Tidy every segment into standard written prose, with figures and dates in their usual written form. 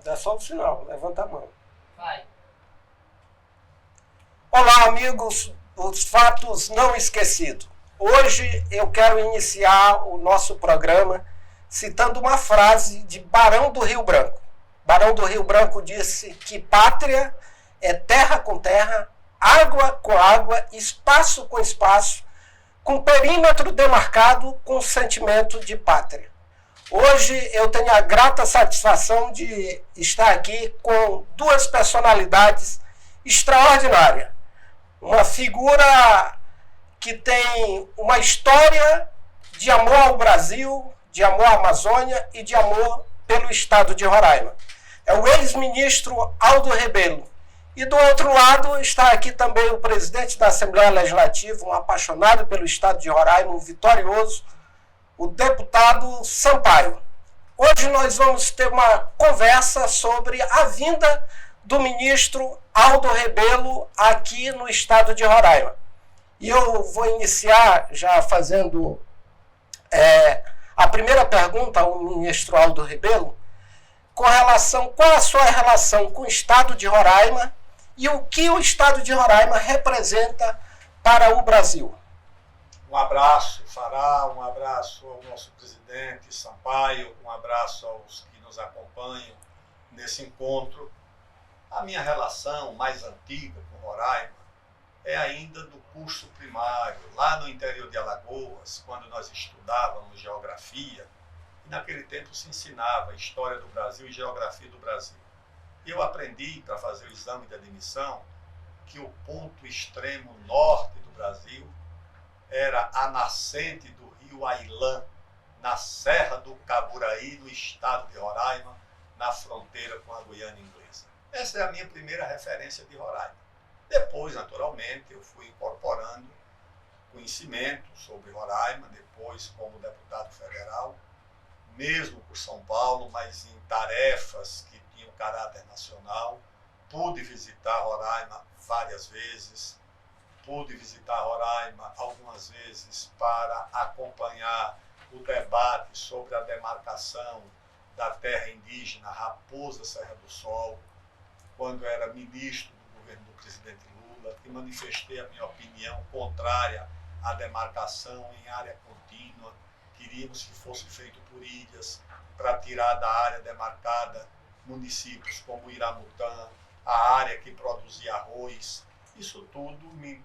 Dá só o sinal, levanta a mão. Vai. Olá, amigos dos Fatos Não Esquecidos. Hoje eu quero iniciar o nosso programa citando uma frase de Barão do Rio Branco. Barão do Rio Branco disse que pátria é terra com terra, água com água, espaço com espaço, com perímetro demarcado com sentimento de pátria. Hoje eu tenho a grata satisfação de estar aqui com duas personalidades extraordinárias. Uma figura que tem uma história de amor ao Brasil, de amor à Amazônia e de amor pelo estado de Roraima. É o ex-ministro Aldo Rebelo. E do outro lado está aqui também o presidente da Assembleia Legislativa, um apaixonado pelo estado de Roraima, um vitorioso, o deputado Sampaio. Hoje nós vamos ter uma conversa sobre a vinda do ministro Aldo Rebelo aqui no estado de Roraima. E eu vou iniciar já fazendo a primeira pergunta ao ministro Aldo Rebelo, com relação, qual a sua relação com o estado de Roraima e o que o estado de Roraima representa para o Brasil. Um abraço, Fará, um abraço ao nosso presidente Sampaio, um abraço aos que nos acompanham nesse encontro. A minha relação mais antiga com Roraima é ainda do curso primário, lá no interior de Alagoas, quando nós estudávamos geografia, e naquele tempo se ensinava História do Brasil e Geografia do Brasil. E eu aprendi, para fazer o exame de admissão, que o ponto extremo norte do Brasil era a nascente do rio Ailã, na Serra do Caburaí, no estado de Roraima, na fronteira com a Guiana Inglesa. Essa é a minha primeira referência de Roraima. Depois, naturalmente, eu fui incorporando conhecimento sobre Roraima, depois como deputado federal, mesmo por São Paulo, mas em tarefas que tinham caráter nacional. Pude visitar Roraima várias vezes, pude visitar Roraima algumas vezes para acompanhar o debate sobre a demarcação da terra indígena Raposa Serra do Sol, quando era ministro do governo do presidente Lula, e manifestei a minha opinião contrária à demarcação em área contínua. Queríamos que fosse feito por ilhas, para tirar da área demarcada municípios como Iramutã, a área que produzia arroz. Isso tudo me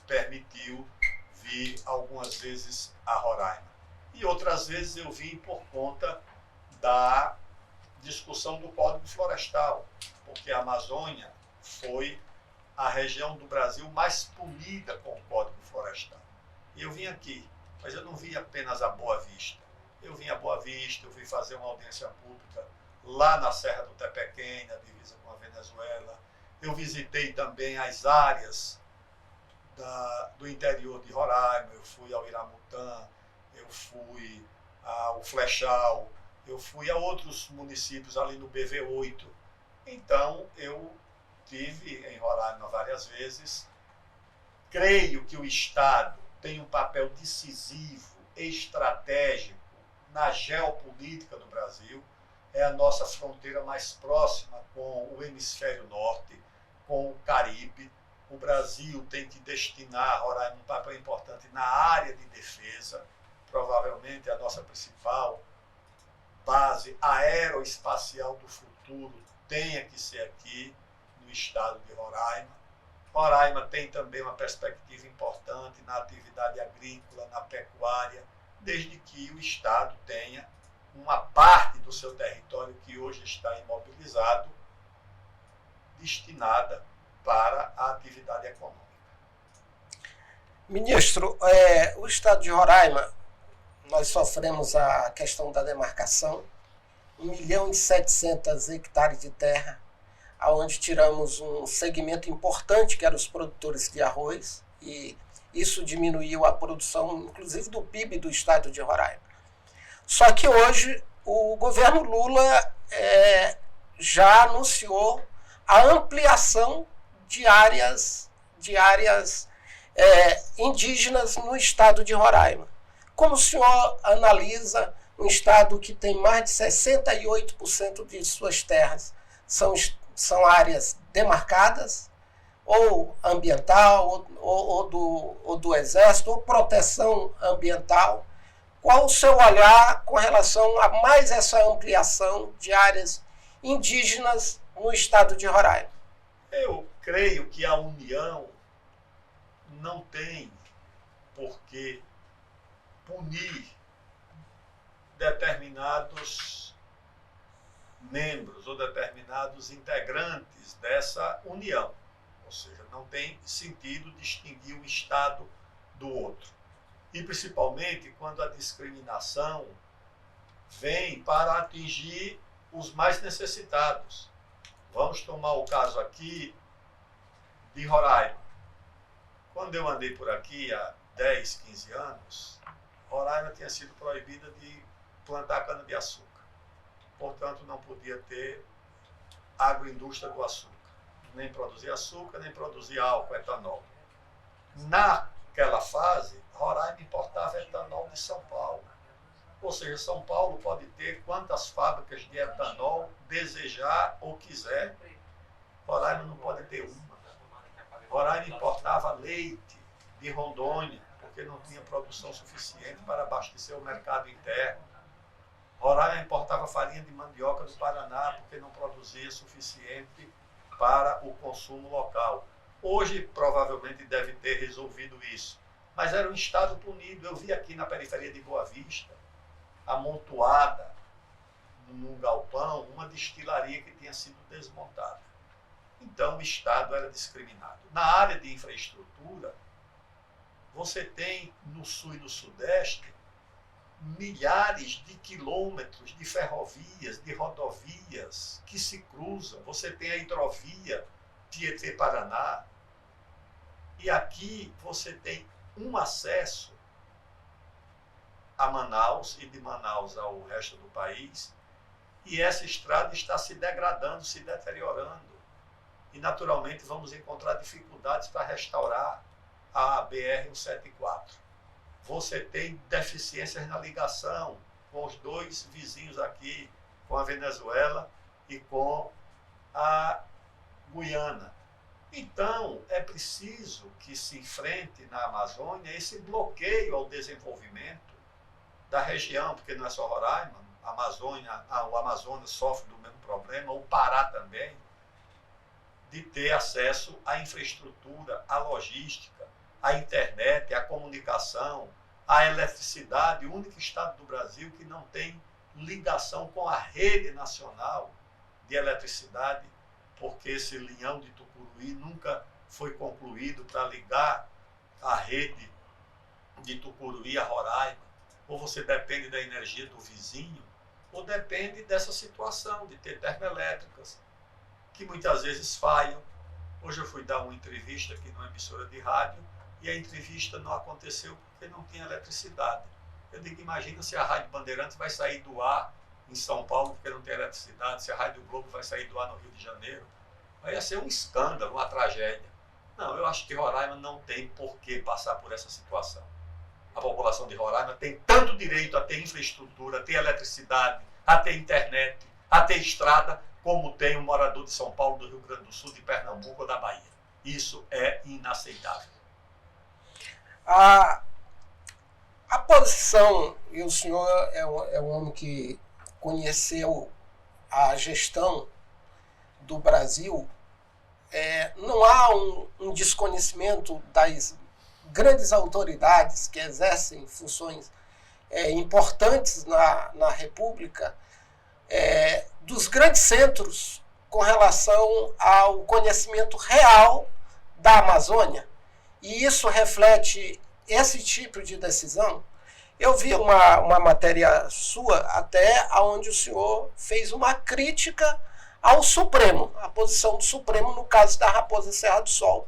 permitiu vir algumas vezes a Roraima. E outras vezes eu vim por conta da discussão do Código Florestal, porque a Amazônia foi a região do Brasil mais punida com o Código Florestal. E eu vim aqui, mas eu não vi apenas a Boa Vista. Eu vim a Boa Vista, eu fui fazer uma audiência pública lá na Serra do Tepequém, na divisa com a Venezuela. Eu visitei também as áreas do interior de Roraima, eu fui ao Iramutã, eu fui ao Flechal, eu fui a outros municípios ali no BV8. Então, eu estive em Roraima várias vezes. Creio que o Estado tem um papel decisivo, estratégico na geopolítica do Brasil. É a nossa fronteira mais próxima com o hemisfério norte, com o Caribe. O Brasil tem que destinar a Roraima um papel importante na área de defesa, provavelmente a nossa principal base aeroespacial do futuro tenha que ser aqui no estado de Roraima. Roraima tem também uma perspectiva importante na atividade agrícola, na pecuária, desde que o estado tenha uma parte do seu território que hoje está imobilizado, destinada para a atividade econômica. Ministro, o estado de Roraima, nós sofremos a questão da demarcação, 1.700.000 hectares de terra, onde tiramos um segmento importante, que eram os produtores de arroz, e isso diminuiu a produção, inclusive, do PIB do estado de Roraima. Só que hoje o governo Lula já anunciou a ampliação de áreas indígenas no estado de Roraima. Como o senhor analisa um estado que tem mais de 68% de suas terras são áreas demarcadas, ou ambiental, ou do Exército, ou proteção ambiental? Qual o seu olhar com relação a mais essa ampliação de áreas indígenas no estado de Roraima? Eu creio que a União não tem por que punir determinados membros ou determinados integrantes dessa união. Ou seja, não tem sentido distinguir um Estado do outro. E principalmente quando a discriminação vem para atingir os mais necessitados. Vamos tomar o caso aqui de Roraima. Quando eu andei por aqui há 10, 15 anos, Roraima tinha sido proibida de plantar cana-de-açúcar. Portanto, não podia ter agroindústria do açúcar. Nem produzir açúcar, nem produzir álcool, etanol. Naquela fase, Roraima importava etanol de São Paulo. Ou seja, São Paulo pode ter quantas fábricas de etanol desejar ou quiser. Roraima não pode ter uma. Roraima importava leite de Rondônia, porque não tinha produção suficiente para abastecer o mercado interno. Roraima importava farinha de mandioca do Paraná, porque não produzia suficiente para o consumo local. Hoje, provavelmente, deve ter resolvido isso. Mas era um estado punido. Eu vi aqui na periferia de Boa Vista, amontoada num galpão, uma destilaria que tinha sido desmontada. Então, o Estado era discriminado. Na área de infraestrutura, você tem no sul e no sudeste milhares de quilômetros de ferrovias, de rodovias que se cruzam. Você tem a hidrovia Tietê-Paraná. E aqui você tem um acesso a Manaus e de Manaus ao resto do país. E essa estrada está se degradando, se deteriorando. E, naturalmente, vamos encontrar dificuldades para restaurar a BR-174. Você tem deficiências na ligação com os dois vizinhos aqui, com a Venezuela e com a Guiana. Então, é preciso que se enfrente na Amazônia esse bloqueio ao desenvolvimento da região, porque não é só Roraima, o Amazonas sofre do mesmo problema, o Pará também, de ter acesso à infraestrutura, à logística, à internet, à comunicação, à eletricidade, o único estado do Brasil que não tem ligação com a rede nacional de eletricidade, porque esse linhão de Tucuruí nunca foi concluído para ligar a rede de Tucuruí a Roraima. Ou você depende da energia do vizinho, ou depende dessa situação de ter termoelétricas, que muitas vezes falham. Hoje eu fui dar uma entrevista aqui numa emissora de rádio, e a entrevista não aconteceu porque não tinha eletricidade. Eu digo, imagina se a Rádio Bandeirantes vai sair do ar em São Paulo porque não tem eletricidade, se a Rádio Globo vai sair do ar no Rio de Janeiro. Vai ser um escândalo, uma tragédia. Não, eu acho que Roraima não tem por que passar por essa situação. A população de Roraima tem tanto direito a ter infraestrutura, a ter eletricidade, a ter internet, a ter estrada, como tem um morador de São Paulo, do Rio Grande do Sul, de Pernambuco ou da Bahia. Isso é inaceitável. A posição, e o senhor é um homem que conheceu a gestão do Brasil, não há um desconhecimento das grandes autoridades que exercem funções importantes na República, dos grandes centros com relação ao conhecimento real da Amazônia. E isso reflete esse tipo de decisão. Eu vi uma matéria sua até onde o senhor fez uma crítica ao Supremo, a posição do Supremo no caso da Raposa Serra do Sol,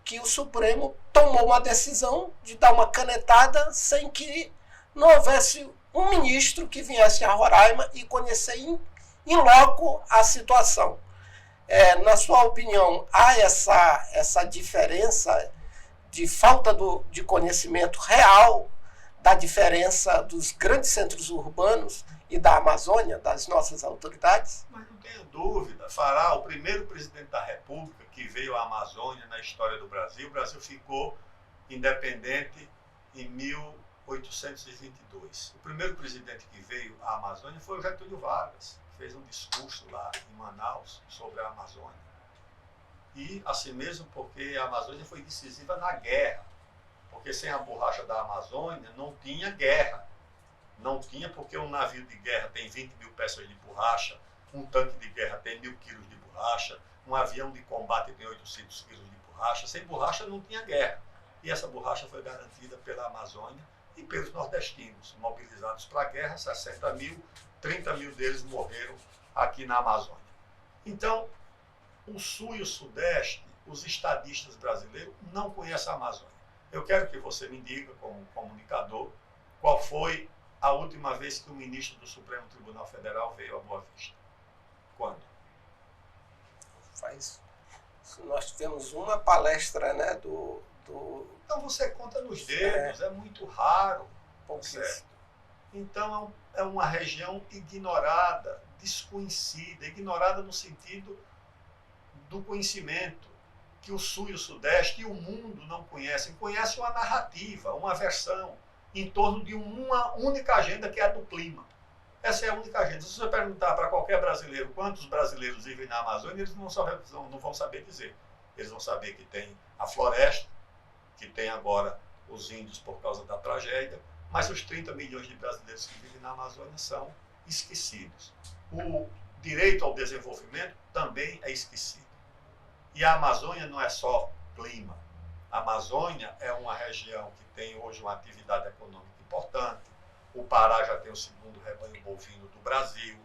que o Supremo tomou uma decisão de dar uma canetada sem que não houvesse um ministro que viesse a Roraima e conhecer em loco a situação. Na sua opinião, há essa diferença de falta de conhecimento real da diferença dos grandes centros urbanos e da Amazônia, das nossas autoridades? Mas não tenho dúvida, fará primeiro presidente da República que veio à Amazônia na história do Brasil. O Brasil ficou independente em 1822. O primeiro presidente que veio à Amazônia foi o Getúlio Vargas, que fez um discurso lá em Manaus sobre a Amazônia. E, assim mesmo, porque a Amazônia foi decisiva na guerra. Porque sem a borracha da Amazônia não tinha guerra. Não tinha, porque um navio de guerra tem 20 mil peças de borracha, um tanque de guerra tem 1000 quilos de borracha, um avião de combate tem 800 quilos de borracha. Sem borracha não tinha guerra. E essa borracha foi garantida pela Amazônia e pelos nordestinos, mobilizados para a guerra, 60 mil, 30 mil deles morreram aqui na Amazônia. Então, o Sul e o Sudeste, os estadistas brasileiros, não conhecem a Amazônia. Eu quero que você me diga, como comunicador, qual foi a última vez que o ministro do Supremo Tribunal Federal veio a Boa Vista. Quando? Nós tivemos uma palestra, né, Então você conta nos dedos, é muito raro. Certo? Então é uma região ignorada, desconhecida, ignorada no sentido do conhecimento, que o Sul e o Sudeste e o mundo não conhecem. Conhecem uma narrativa, uma versão, em torno de uma única agenda, que é a do clima. Essa é a única agenda. Se você perguntar para qualquer brasileiro quantos brasileiros vivem na Amazônia, eles não vão saber dizer. Eles vão saber que tem a floresta, que tem agora os índios por causa da tragédia, mas os 30 milhões de brasileiros que vivem na Amazônia são esquecidos. O direito ao desenvolvimento também é esquecido. E a Amazônia não é só clima. A Amazônia é uma região que tem hoje uma atividade econômica importante. O Pará já tem o segundo rebanho bovino do Brasil.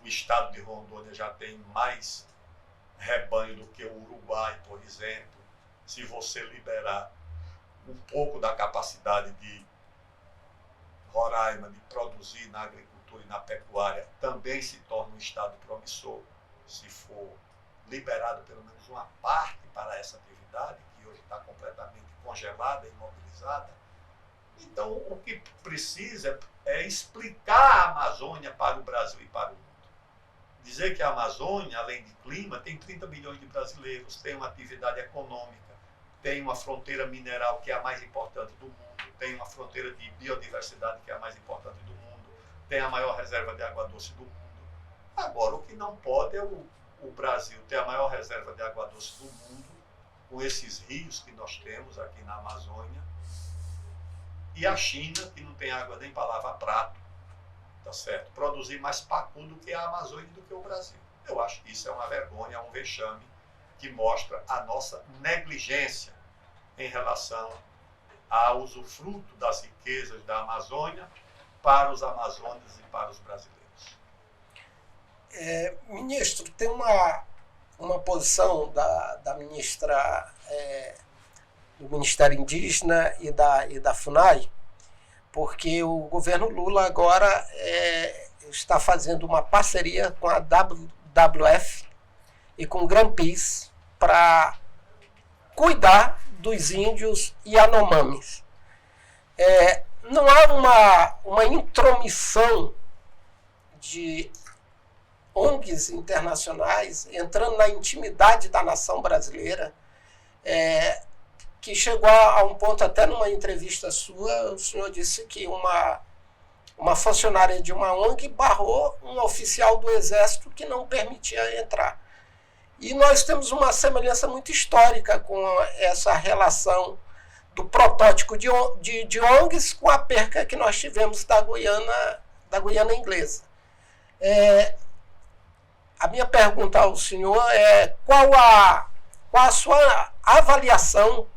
O estado de Rondônia já tem mais rebanho do que o Uruguai, por exemplo. Se você liberar um pouco da capacidade de Roraima de produzir na agricultura e na pecuária, também se torna um estado promissor, se for liberado pelo menos uma parte para essa atividade, que hoje está completamente congelada, imobilizada. Então, o que precisa é explicar a Amazônia para o Brasil e para o mundo. Dizer que a Amazônia, além de clima, tem 30 milhões de brasileiros, tem uma atividade econômica, tem uma fronteira mineral que é a mais importante do mundo, tem uma fronteira de biodiversidade que é a mais importante do mundo, tem a maior reserva de água doce do mundo. Agora, o que não pode é o Brasil ter a maior reserva de água doce do mundo, com esses rios que nós temos aqui na Amazônia, e a China, que não tem água nem para lavar prato, tá certo? Produzir mais pacu do que a Amazônia e do que o Brasil. Eu acho que isso é uma vergonha, é um vexame que mostra a nossa negligência em relação ao usufruto das riquezas da Amazônia para os amazônicos e para os brasileiros. Ministro, tem uma posição da ministra do Ministério Indígena e da FUNAI, porque o governo Lula agora está fazendo uma parceria com a WWF e com o Greenpeace para cuidar dos índios Yanomamis. Não há uma intromissão de ONGs internacionais entrando na intimidade da nação brasileira, que chegou a um ponto, até numa entrevista sua, o senhor disse que uma funcionária de uma ONG barrou um oficial do Exército que não permitia entrar. E nós temos uma semelhança muito histórica com essa relação do protótipo de ONGs com a perca que nós tivemos da Guiana Inglesa. A minha pergunta ao senhor é qual a sua avaliação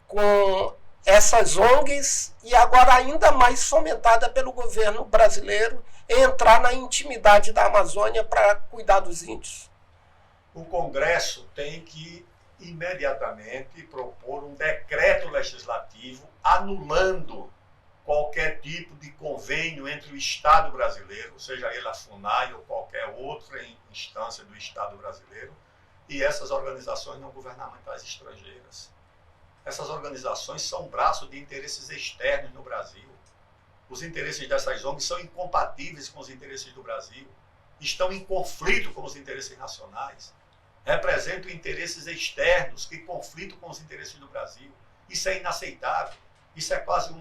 com essas ONGs e agora ainda mais fomentada pelo governo brasileiro em entrar na intimidade da Amazônia para cuidar dos índios? O Congresso tem que imediatamente propor um decreto legislativo anulando qualquer tipo de convênio entre o Estado brasileiro, seja ele a FUNAI ou qualquer outra instância do Estado brasileiro, e essas organizações não governamentais estrangeiras. Essas organizações são braços de interesses externos no Brasil. Os interesses dessas ONGs são incompatíveis com os interesses do Brasil. estão em conflito com os interesses nacionais, representam interesses externos que conflitam com os interesses do Brasil. Isso é inaceitável. Isso é quase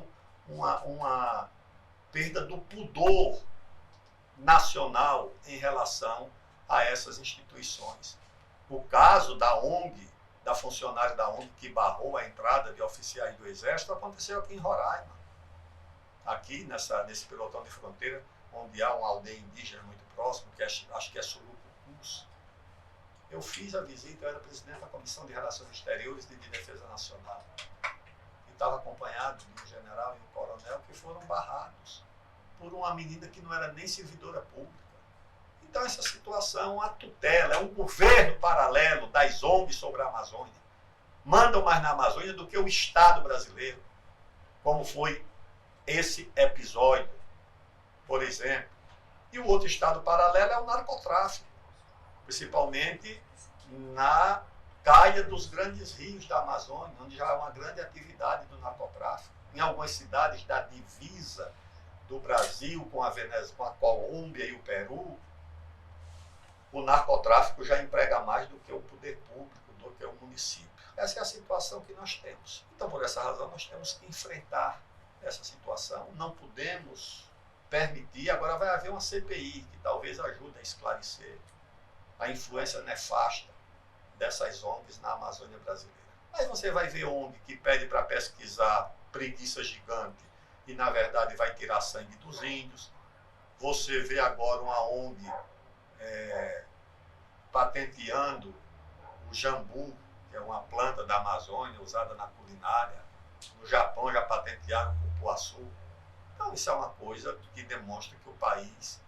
uma perda do pudor nacional em relação a essas instituições. O caso da ONG, da funcionária da ONG que barrou a entrada de oficiais do Exército, aconteceu aqui em Roraima. Aqui, nesse pelotão de fronteira, onde há uma aldeia indígena muito próxima, que acho que é Surucucus. Eu fiz a visita, eu era presidente da Comissão de Relações Exteriores e de Defesa Nacional. E estava acompanhado de um general e um coronel que foram barrados por uma menina que não era nem servidora pública. Então, essa situação, a tutela, é um governo paralelo das ONGs sobre a Amazônia. Mandam mais na Amazônia do que o Estado brasileiro, como foi esse episódio, por exemplo. E o outro Estado paralelo é o narcotráfico, principalmente na caia dos grandes rios da Amazônia, onde já há uma grande atividade do narcotráfico. Em algumas cidades da divisa do Brasil com a Venezuela, com a Colômbia e o Peru, o narcotráfico já emprega mais do que o poder público, do que o município. Essa é a situação que nós temos. Então, por essa razão, nós temos que enfrentar essa situação. Não podemos permitir. Agora vai haver uma CPI que talvez ajude a esclarecer a influência nefasta dessas ONGs na Amazônia brasileira. Mas você vai ver ONG que pede para pesquisar preguiça gigante e, na verdade, vai tirar sangue dos índios. Você vê agora uma ONG patenteando o jambu, que é uma planta da Amazônia usada na culinária. No Japão já patentearam o cupuaçu. Então, isso é uma coisa que demonstra que o país,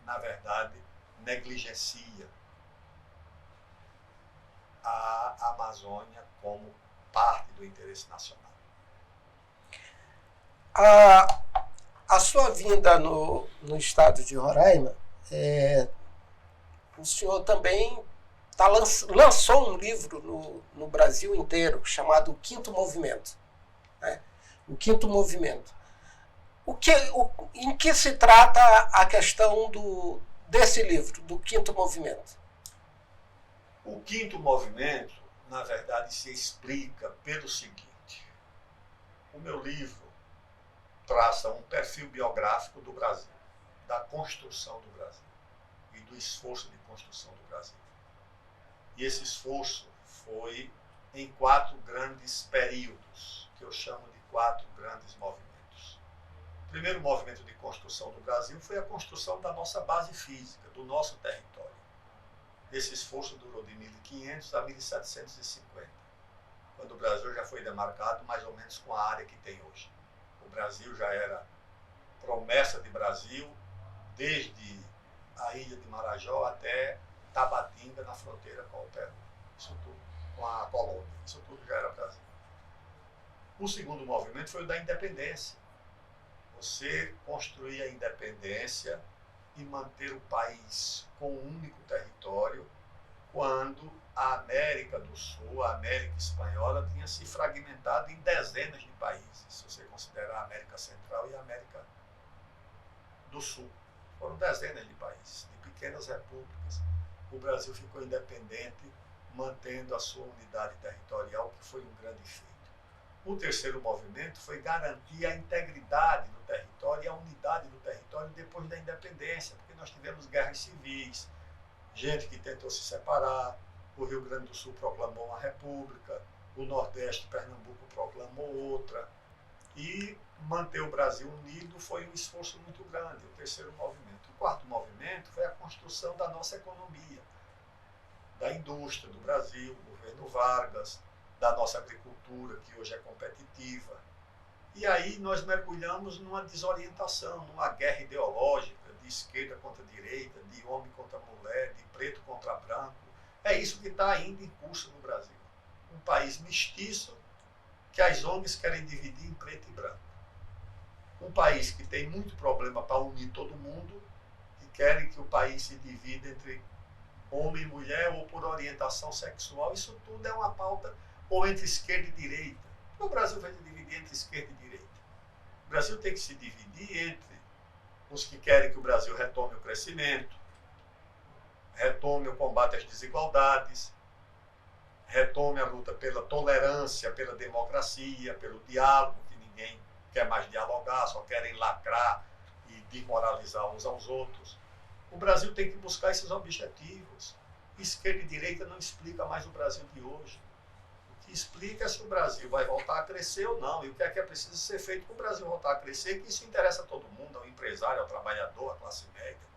na verdade, negligencia a Amazônia como parte do interesse nacional. A sua vinda no estado de Roraima, o senhor também lançou um livro no Brasil inteiro chamado O Quinto Movimento. Né? O Quinto Movimento. Em que se trata a questão desse livro, do Quinto Movimento? O Quinto Movimento, na verdade, se explica pelo seguinte. O meu livro traça um perfil biográfico do Brasil, da construção do Brasil e do esforço de construção do Brasil. E esse esforço foi em 4 grandes períodos, que eu chamo de 4 grandes movimentos. O primeiro movimento de construção do Brasil foi a construção da nossa base física, do nosso território. Esse esforço durou de 1500 a 1750, quando o Brasil já foi demarcado mais ou menos com a área que tem hoje. O Brasil já era promessa de Brasil desde a ilha de Marajó até Tabatinga, na fronteira com o Peru. Isso tudo, com a Colômbia. Isso tudo já era Brasil. O segundo movimento foi o da independência. Você construir a independência e manter o país com um único território, quando a América do Sul, a América Espanhola, tinha se fragmentado em dezenas de países, se você considerar a América Central e a América do Sul. Foram dezenas de países, de pequenas repúblicas. O Brasil ficou independente, mantendo a sua unidade territorial, que foi um grande feito. O terceiro movimento foi garantir a integridade do território e a unidade do território depois da independência, porque nós tivemos guerras civis, gente que tentou se separar, o Rio Grande do Sul proclamou uma república, o Nordeste, Pernambuco, proclamou outra, e manter o Brasil unido foi um esforço muito grande, o terceiro movimento. O quarto movimento foi a construção da nossa economia, da indústria do Brasil, do governo Vargas, da nossa agricultura, que hoje é competitiva. E aí nós mergulhamos numa desorientação, numa guerra ideológica, de esquerda contra direita, de homem contra mulher, de preto contra branco. É isso que está ainda em curso no Brasil. Um país mestiço que as ONGs querem dividir em preto e branco. Um país que tem muito problema para unir todo mundo e querem que o país se divida entre homem e mulher ou por orientação sexual. Isso tudo é uma pauta ou entre esquerda e direita. O Brasil vai se dividir entre esquerda e direita. O Brasil tem que se dividir entre os que querem que o Brasil retome o crescimento, retome o combate às desigualdades, retome a luta pela tolerância, pela democracia, pelo diálogo, que ninguém quer mais dialogar, só querem lacrar e desmoralizar uns aos outros. O Brasil tem que buscar esses objetivos. Esquerda e direita não explica mais o Brasil de hoje. O que explica é se o Brasil vai voltar a crescer ou não, e o que é preciso ser feito para o Brasil voltar a crescer, que isso interessa a todo mundo, ao empresário, ao trabalhador, à classe média.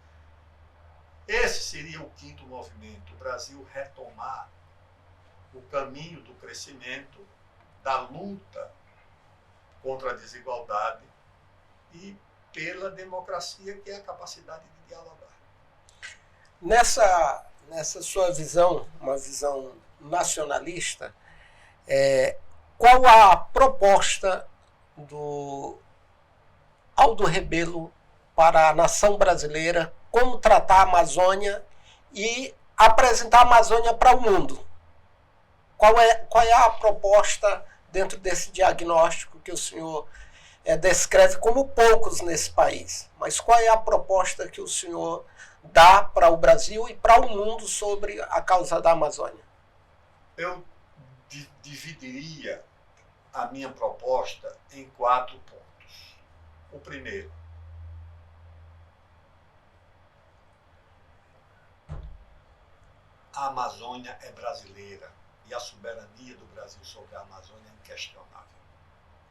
Esse seria o quinto movimento, o Brasil retomar o caminho do crescimento, da luta contra a desigualdade e pela democracia, que é a capacidade de dialogar. Nessa sua visão, uma visão nacionalista, qual a proposta do Aldo Rebelo para a nação brasileira, como tratar a Amazônia e apresentar a Amazônia para o mundo? Qual é a proposta dentro desse diagnóstico que o senhor descreve como poucos nesse país? Mas qual é a proposta que o senhor dá para o Brasil e para o mundo sobre a causa da Amazônia? Eu dividiria a minha proposta em 4 pontos. O primeiro, a Amazônia é brasileira e a soberania do Brasil sobre a Amazônia é inquestionável.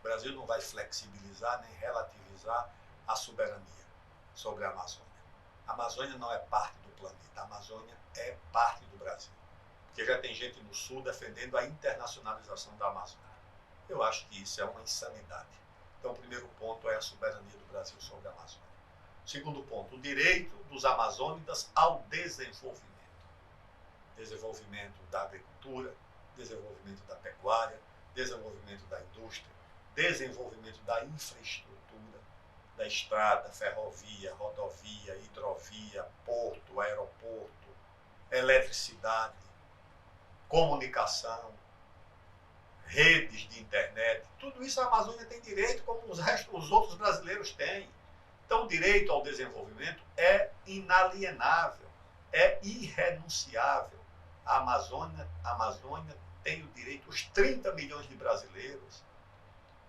O Brasil não vai flexibilizar nem relativizar a soberania sobre a Amazônia. A Amazônia não é parte do planeta, a Amazônia é parte do Brasil. Porque já tem gente no Sul defendendo a internacionalização da Amazônia. Eu acho que isso é uma insanidade. Então, o primeiro ponto é a soberania do Brasil sobre a Amazônia. O segundo ponto, o direito dos amazônidas ao desenvolvimento. Desenvolvimento da agricultura, desenvolvimento da pecuária, desenvolvimento da indústria, desenvolvimento da infraestrutura, da estrada, ferrovia, rodovia, hidrovia, porto, aeroporto, eletricidade, comunicação, redes de internet. Tudo isso a Amazônia tem direito, como os outros brasileiros têm. Então, o direito ao desenvolvimento é inalienável, é irrenunciável. A Amazônia tem o direito, os 30 milhões de brasileiros,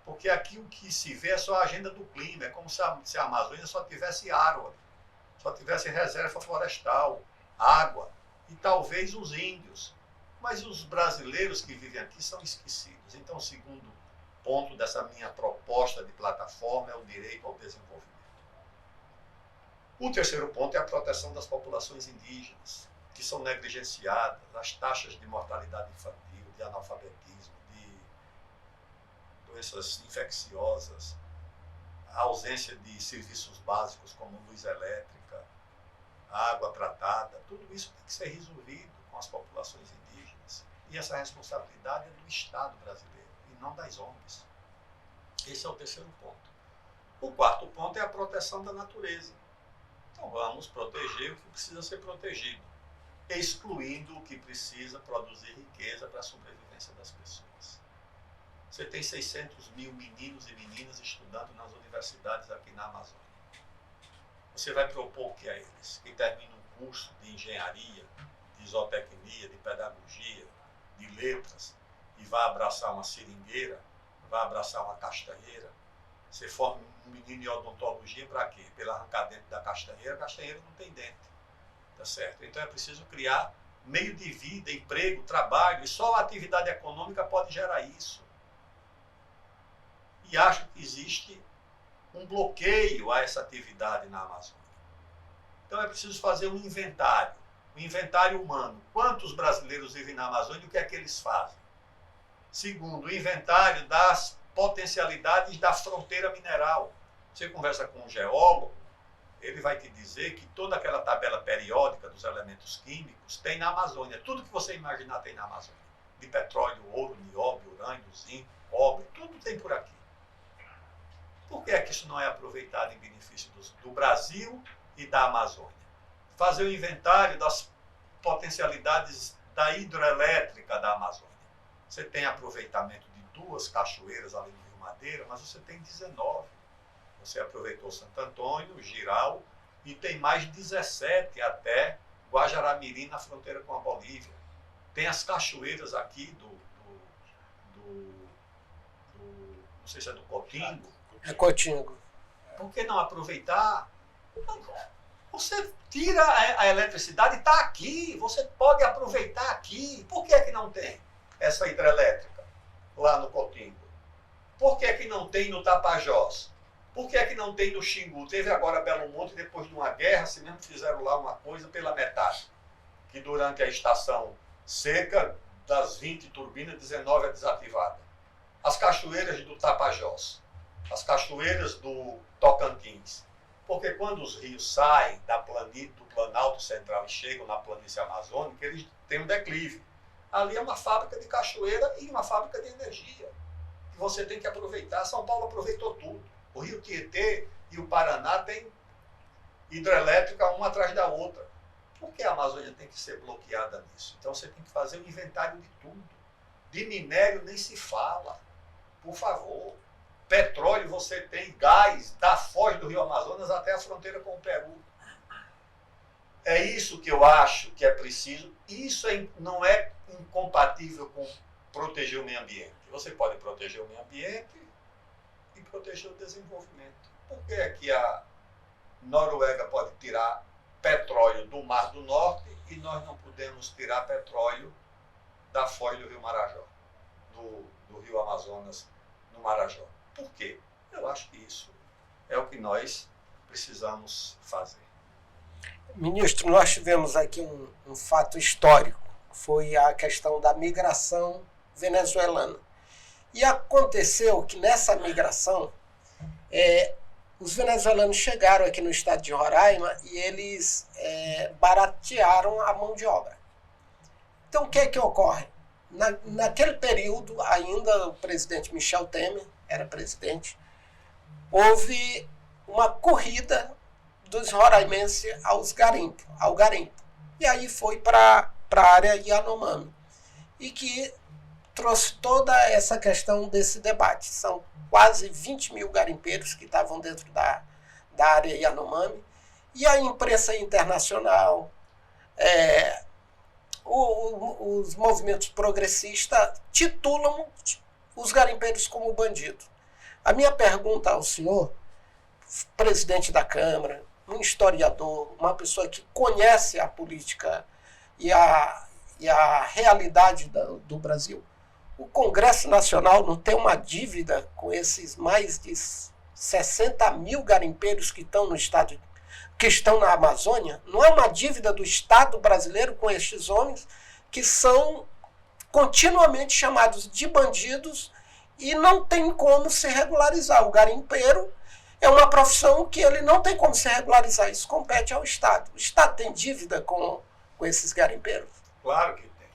porque aqui o que se vê é só a agenda do clima, é como se a Amazônia só tivesse árvore, só tivesse reserva florestal, água, e talvez os índios. Mas os brasileiros que vivem aqui são esquecidos. Então, o segundo ponto dessa minha proposta de plataforma é o direito ao desenvolvimento. O terceiro ponto é a proteção das populações indígenas, que são negligenciadas, as taxas de mortalidade infantil, de analfabetismo, de doenças infecciosas, a ausência de serviços básicos como luz elétrica, água tratada, tudo isso tem que ser resolvido com as populações indígenas. E essa responsabilidade é do Estado brasileiro e não das ONGs. Esse é o terceiro ponto. O quarto ponto é a proteção da natureza. Então vamos proteger o que precisa ser protegido, excluindo o que precisa produzir riqueza para a sobrevivência das pessoas. Você tem 600 mil meninos e meninas estudando nas universidades aqui na Amazônia. Você vai propor o que a eles? Que terminem um curso de engenharia, de zootecnia, de pedagogia, de letras, e vá abraçar uma seringueira, vá abraçar uma castanheira. Você forma um menino em odontologia para quê? Para ele arrancar dentro da castanheira, a castanheira não tem dente. Tá certo? Então é preciso criar meio de vida, emprego, trabalho, e só a atividade econômica pode gerar isso. E acho que existe um bloqueio a essa atividade na Amazônia. Então é preciso fazer um inventário humano. Quantos brasileiros vivem na Amazônia e o que é que eles fazem? Segundo, o inventário das potencialidades da fronteira mineral. Você conversa com um geólogo, ele vai te dizer que toda aquela tabela periódica dos elementos químicos tem na Amazônia. Tudo que você imaginar tem na Amazônia. De petróleo, ouro, nióbio, urânio, zinco, cobre, tudo tem por aqui. Por que é que isso não é aproveitado em benefício do Brasil e da Amazônia? Fazer o inventário das potencialidades da hidroelétrica da Amazônia. Você tem aproveitamento de 2 cachoeiras ali no Rio Madeira, mas você tem 19. Você aproveitou Santo Antônio, Jirau, e tem mais 17 até Guajará-Mirim, na fronteira com a Bolívia. Tem as cachoeiras aqui não sei se é do Cotingo. É Cotingo. Por que não aproveitar? Você tira a eletricidade e está aqui. Você pode aproveitar aqui. Por que é que não tem essa hidrelétrica lá no Cotingo? Por que é que não tem no Tapajós? Por que é que não tem no Xingu? Teve agora Belo Monte, depois de uma guerra, se mesmo fizeram lá uma coisa pela metade. Que durante a estação seca, das 20 turbinas, 19 é desativada. As cachoeiras do Tapajós, as cachoeiras do Tocantins. Porque quando os rios saem do Planalto Central e chegam na planície amazônica, eles têm um declive. Ali é uma fábrica de cachoeira e uma fábrica de energia. Que você tem que aproveitar. São Paulo aproveitou tudo. O Rio Tietê e o Paraná têm hidrelétrica uma atrás da outra. Por que a Amazônia tem que ser bloqueada nisso? Então você tem que fazer um inventário de tudo. De minério nem se fala. Por favor. Petróleo você tem, gás da foz do Rio Amazonas até a fronteira com o Peru. É isso que eu acho que é preciso. Isso não é incompatível com proteger o meio ambiente. Você pode proteger o meio ambiente e proteger o desenvolvimento. Por que é que a Noruega pode tirar petróleo do Mar do Norte e nós não podemos tirar petróleo da foz do Rio Marajó, do Rio Amazonas no Marajó? Por quê? Eu acho que isso é o que nós precisamos fazer. Ministro, nós tivemos aqui um fato histórico, foi a questão da migração venezuelana. E aconteceu que nessa migração, os venezuelanos chegaram aqui no estado de Roraima e eles baratearam a mão de obra. Então, o que é que ocorre? Naquele período, ainda o presidente Michel Temer era presidente, houve uma corrida dos roraimenses ao garimpo. E aí foi para a área Yanomami. E que trouxe toda essa questão desse debate. São quase 20 mil garimpeiros que estavam dentro da área Yanomami. E a imprensa internacional, os movimentos progressistas titulam os garimpeiros como bandido. A minha pergunta ao senhor, presidente da Câmara, um historiador, uma pessoa que conhece a política e a realidade do Brasil, o Congresso Nacional não tem uma dívida com esses mais de 60 mil garimpeiros que estão no estado, que estão na Amazônia? Não é uma dívida do Estado brasileiro com estes homens que são continuamente chamados de bandidos e não tem como se regularizar. O garimpeiro é uma profissão que ele não tem como se regularizar. Isso compete ao Estado. O Estado tem dívida com esses garimpeiros? Claro que tem.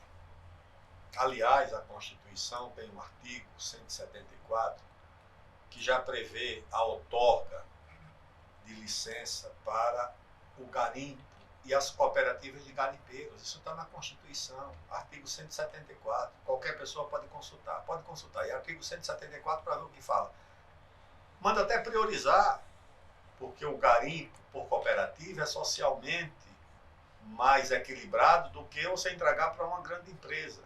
Aliás, a Constituição tem um artigo 174 que já prevê a outorga de licença para o garimpo e as cooperativas de garimpeiros. Isso está na Constituição, artigo 174. Qualquer pessoa pode consultar. E artigo 174 para ver o que fala. Manda até priorizar, porque o garimpo por cooperativa é socialmente mais equilibrado do que você entregar para uma grande empresa.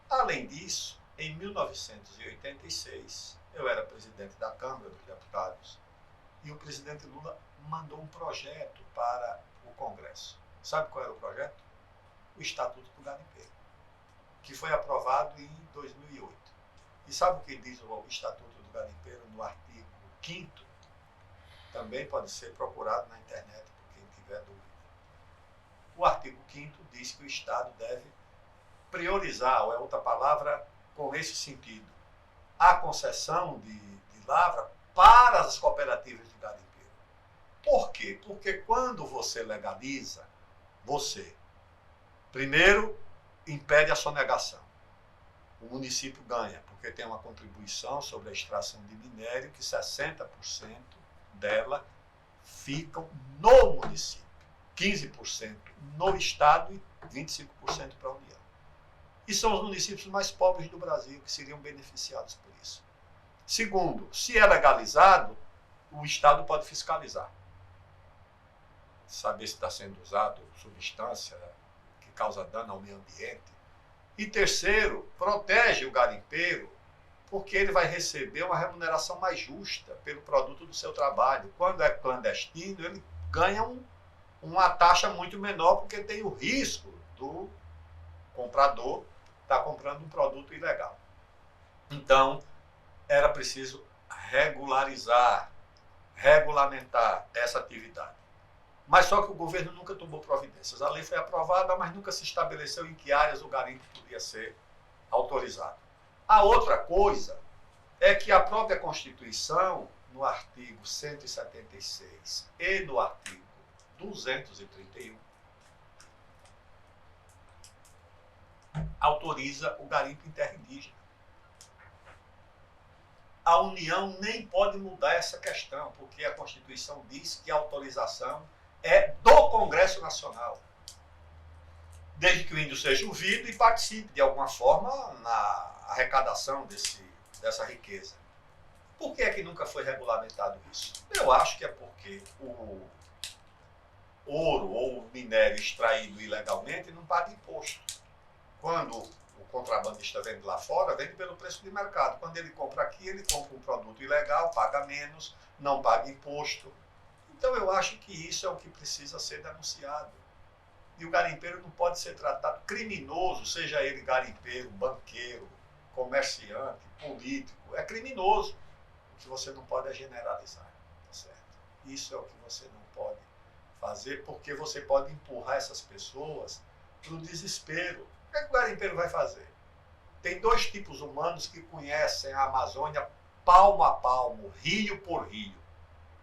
Além disso, em 1986, eu era presidente da Câmara dos Deputados e o presidente Lula mandou um projeto para o Congresso. Sabe qual era o projeto? O Estatuto do Garimpeiro, que foi aprovado em 2008. E sabe o que diz o Estatuto do Garimpeiro no artigo 5º? Também pode ser procurado na internet por quem tiver dúvida. O artigo 5º diz que o Estado deve priorizar, ou é outra palavra com esse sentido, a concessão de lavra para as cooperativas de garimpeiro. Por quê? Porque quando você legaliza, você, primeiro, impede a sonegação. O município ganha, porque tem uma contribuição sobre a extração de minério, que 60% dela ficam no município, 15% no Estado e 25% para a União. E são os municípios mais pobres do Brasil que seriam beneficiados por isso. Segundo, se é legalizado, o Estado pode fiscalizar. Saber se está sendo usado substância que causa dano ao meio ambiente. E terceiro, protege o garimpeiro, porque ele vai receber uma remuneração mais justa pelo produto do seu trabalho. Quando é clandestino, ele ganha uma taxa muito menor, porque tem o risco do comprador estar comprando um produto ilegal. Então, era preciso regularizar, regulamentar essa atividade. Mas só que o governo nunca tomou providências. A lei foi aprovada, mas nunca se estabeleceu em que áreas o garimpo podia ser autorizado. A outra coisa é que a própria Constituição, no artigo 176 e no artigo 231, autoriza o garimpo em terra indígena. A União nem pode mudar essa questão, porque a Constituição diz que a autorização é do Congresso Nacional. Desde que o índio seja ouvido e participe de alguma forma na arrecadação dessa riqueza. Por que é que nunca foi regulamentado isso? Eu acho que é porque o ouro ou o minério extraído ilegalmente não paga imposto. Quando o contrabandista vende lá fora, vende pelo preço de mercado. Quando ele compra aqui, ele compra um produto ilegal, paga menos, não paga imposto. Então eu acho que isso é o que precisa ser denunciado. E o garimpeiro não pode ser tratado criminoso, seja ele garimpeiro, banqueiro, comerciante, político. É criminoso. O que você não pode é generalizar. Tá certo? Isso é o que você não pode fazer, porque você pode empurrar essas pessoas para o desespero. O que é que o garimpeiro vai fazer? Tem dois tipos humanos que conhecem a Amazônia palmo a palmo, rio por rio.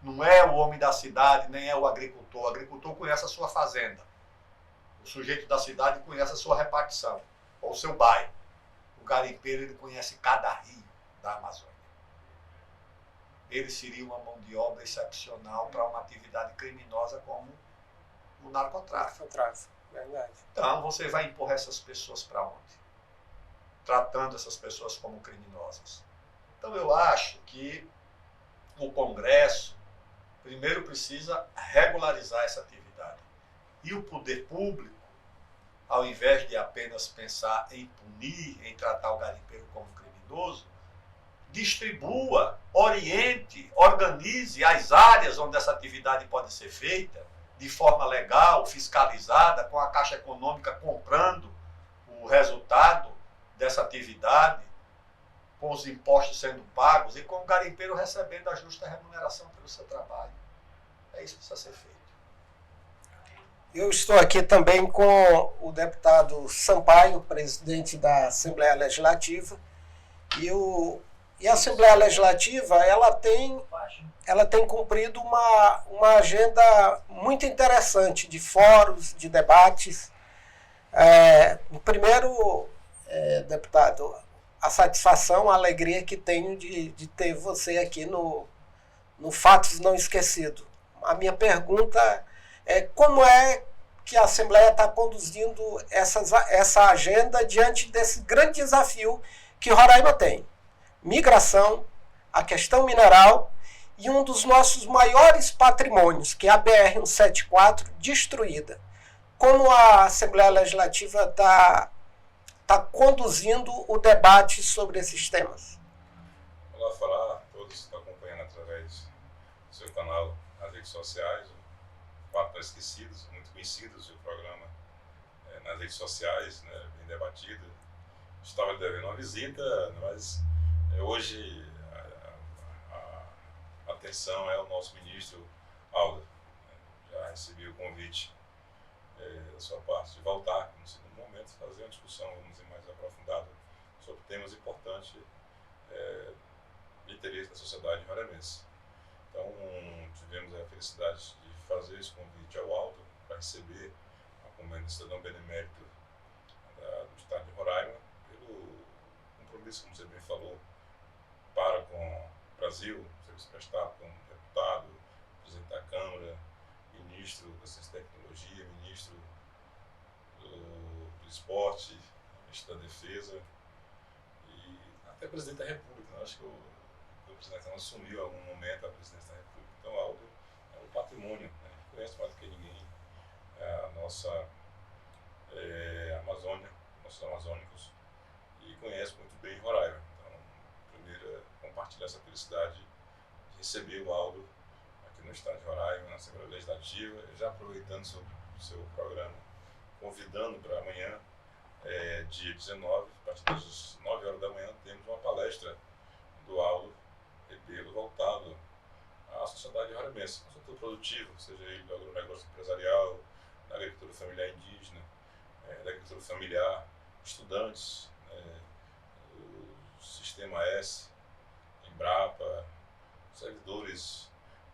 Não é o homem da cidade, nem é o agricultor. O agricultor conhece a sua fazenda. O sujeito da cidade conhece a sua repartição, ou o seu bairro. O garimpeiro, ele conhece cada rio da Amazônia. Ele seria uma mão de obra excepcional para uma atividade criminosa como o narcotráfico. Verdade. Então, você vai empurrar essas pessoas para onde? Tratando essas pessoas como criminosas. Então, eu acho que o Congresso primeiro precisa regularizar essa atividade. E o poder público, ao invés de apenas pensar em punir, em tratar o garimpeiro como criminoso, distribua, oriente, organize as áreas onde essa atividade pode ser feita de forma legal, fiscalizada, com a Caixa Econômica comprando o resultado dessa atividade, com os impostos sendo pagos e com o garimpeiro recebendo a justa remuneração pelo seu trabalho. É isso que precisa ser feito. Eu estou aqui também com o deputado Sampaio, presidente da Assembleia Legislativa, e a Assembleia Legislativa ela tem cumprido uma agenda muito interessante de fóruns, de debates. Primeiro, deputado, a satisfação, a alegria que tenho de ter você aqui no Fatos Não Esquecidos. A minha pergunta é como é que a Assembleia está conduzindo essa agenda diante desse grande desafio que Roraima tem. Migração, a questão mineral e um dos nossos maiores patrimônios, que é a BR-174, destruída. Como a Assembleia Legislativa está conduzindo o debate sobre esses temas? Olá, falar, todos que estão acompanhando através do seu canal nas redes sociais, o Fatos Não Esquecidos, muito conhecidos, o programa nas redes sociais, né, bem debatido. Estava devendo uma visita, mas hoje a atenção é o nosso ministro Aldo. Já recebi o convite da sua parte de voltar, no segundo momento, fazer uma discussão, vamos dizer, mais aprofundada sobre temas importantes de interesse da sociedade roraimense. Então, tivemos a felicidade de fazer esse convite ao Aldo para receber a comenda de cidadão benemérito do Estado de Roraima, pelo compromisso, como você bem falou, para com o Brasil, serviço prestado como deputado, presidente da Câmara, ministro da Ciência e Tecnologia, ministro do Esporte, ministro da Defesa e até presidente da República. Acho que o o presidente não assumiu em algum momento a presidência da República. Então, Aldo é um patrimônio, né? Conhece mais do que ninguém a nossa Amazônia, nossos amazônicos, e conhece muito bem Roraima. Então, primeiro, compartilhar essa felicidade de receber o Aldo aqui no estado de Roraima, na Assembleia Legislativa, já aproveitando o seu programa, convidando para amanhã, dia 19, a partir das 9 horas da manhã, temos uma palestra do Aldo Rebelo voltado à sociedade roraimense, no setor produtivo, seja ele do agronegócio empresarial, da agricultura familiar indígena, da agricultura familiar, estudantes, o Sistema S, Embrapa, servidores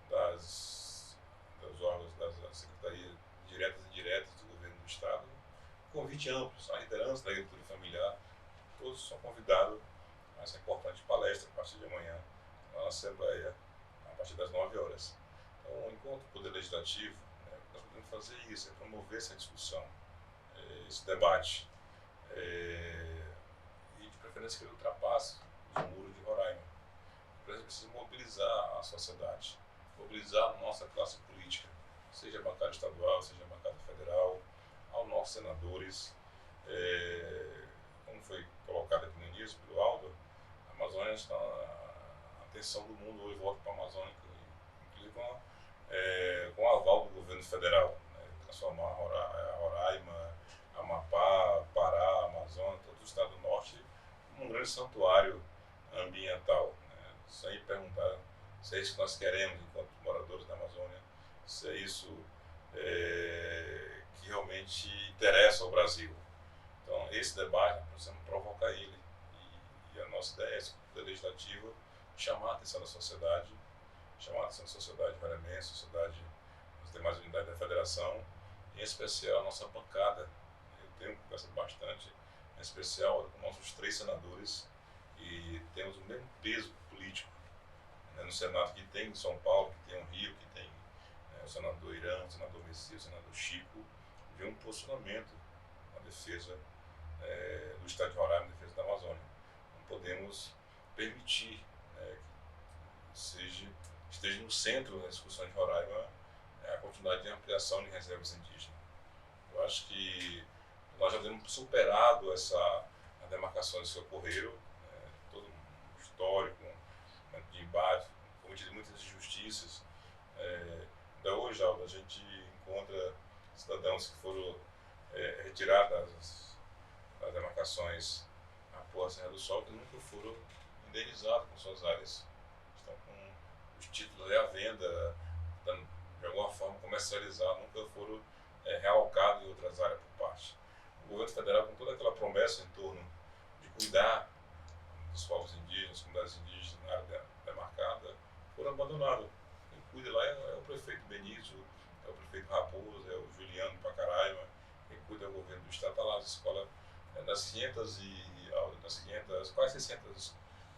dos órgãos das secretarias diretas e indiretas do governo do Estado. Convite amplo, a liderança da agricultura familiar, todos são convidados a essa importante palestra a partir de amanhã, na Assembleia, a partir das 9 horas. Então, enquanto o Poder Legislativo, nós podemos fazer isso, promover essa discussão, esse debate, e de preferência que ele ultrapasse os muros de Roraima. Precisa mobilizar a sociedade, mobilizar a nossa classe política, seja a bancada estadual, seja a bancada federal, aos nossos senadores. Como foi colocado aqui no início pelo Aldo, a Amazônia está na atenção do mundo hoje, volta para a Amazônia, inclusive com o aval do governo federal, transformar Roraima, Amapá, Pará, Amazônia, todo o estado do norte, num grande santuário ambiental, sem perguntar se é isso que nós queremos enquanto moradores da Amazônia, se é isso que realmente interessa ao Brasil. Então, esse debate, nós precisamos provocar ele. E a nossa ideia é, esse Poder Legislativo, chamar a atenção da sociedade, roraimense, sociedade das demais unidades da federação, em especial a nossa bancada. Eu tenho conversado bastante, em especial com nossos 3 senadores, e temos o mesmo peso político, no Senado que tem em São Paulo, que tem o Rio, que tem o senador Irã, o senador Messias, o senador Chico, vê um posicionamento na defesa do estado de Roraima, na defesa da Amazônia. Não podemos permitir que esteja no centro da discussão de Roraima a continuidade de ampliação de reservas indígenas. Eu acho que nós já temos superado as demarcações que ocorreram, todo um histórico de embate, cometido muitas injustiças. Ainda hoje, Aldo, a gente encontra cidadãos que foram retirados das demarcações após a Serra do Sol, que nunca foram indenizados com suas áreas. Estão com os títulos à venda, de alguma forma comercializados, nunca foram realocados em outras áreas por parte. O governo federal, com toda aquela promessa em torno de cuidar dos povos indígenas, comunidades indígenas na área demarcada, foram abandonados. Quem cuida lá é o prefeito Benício, é o prefeito Raposo, é o Juliano Pacaraima, quem cuida é o governo do estado. Está lá as escolas, quase 600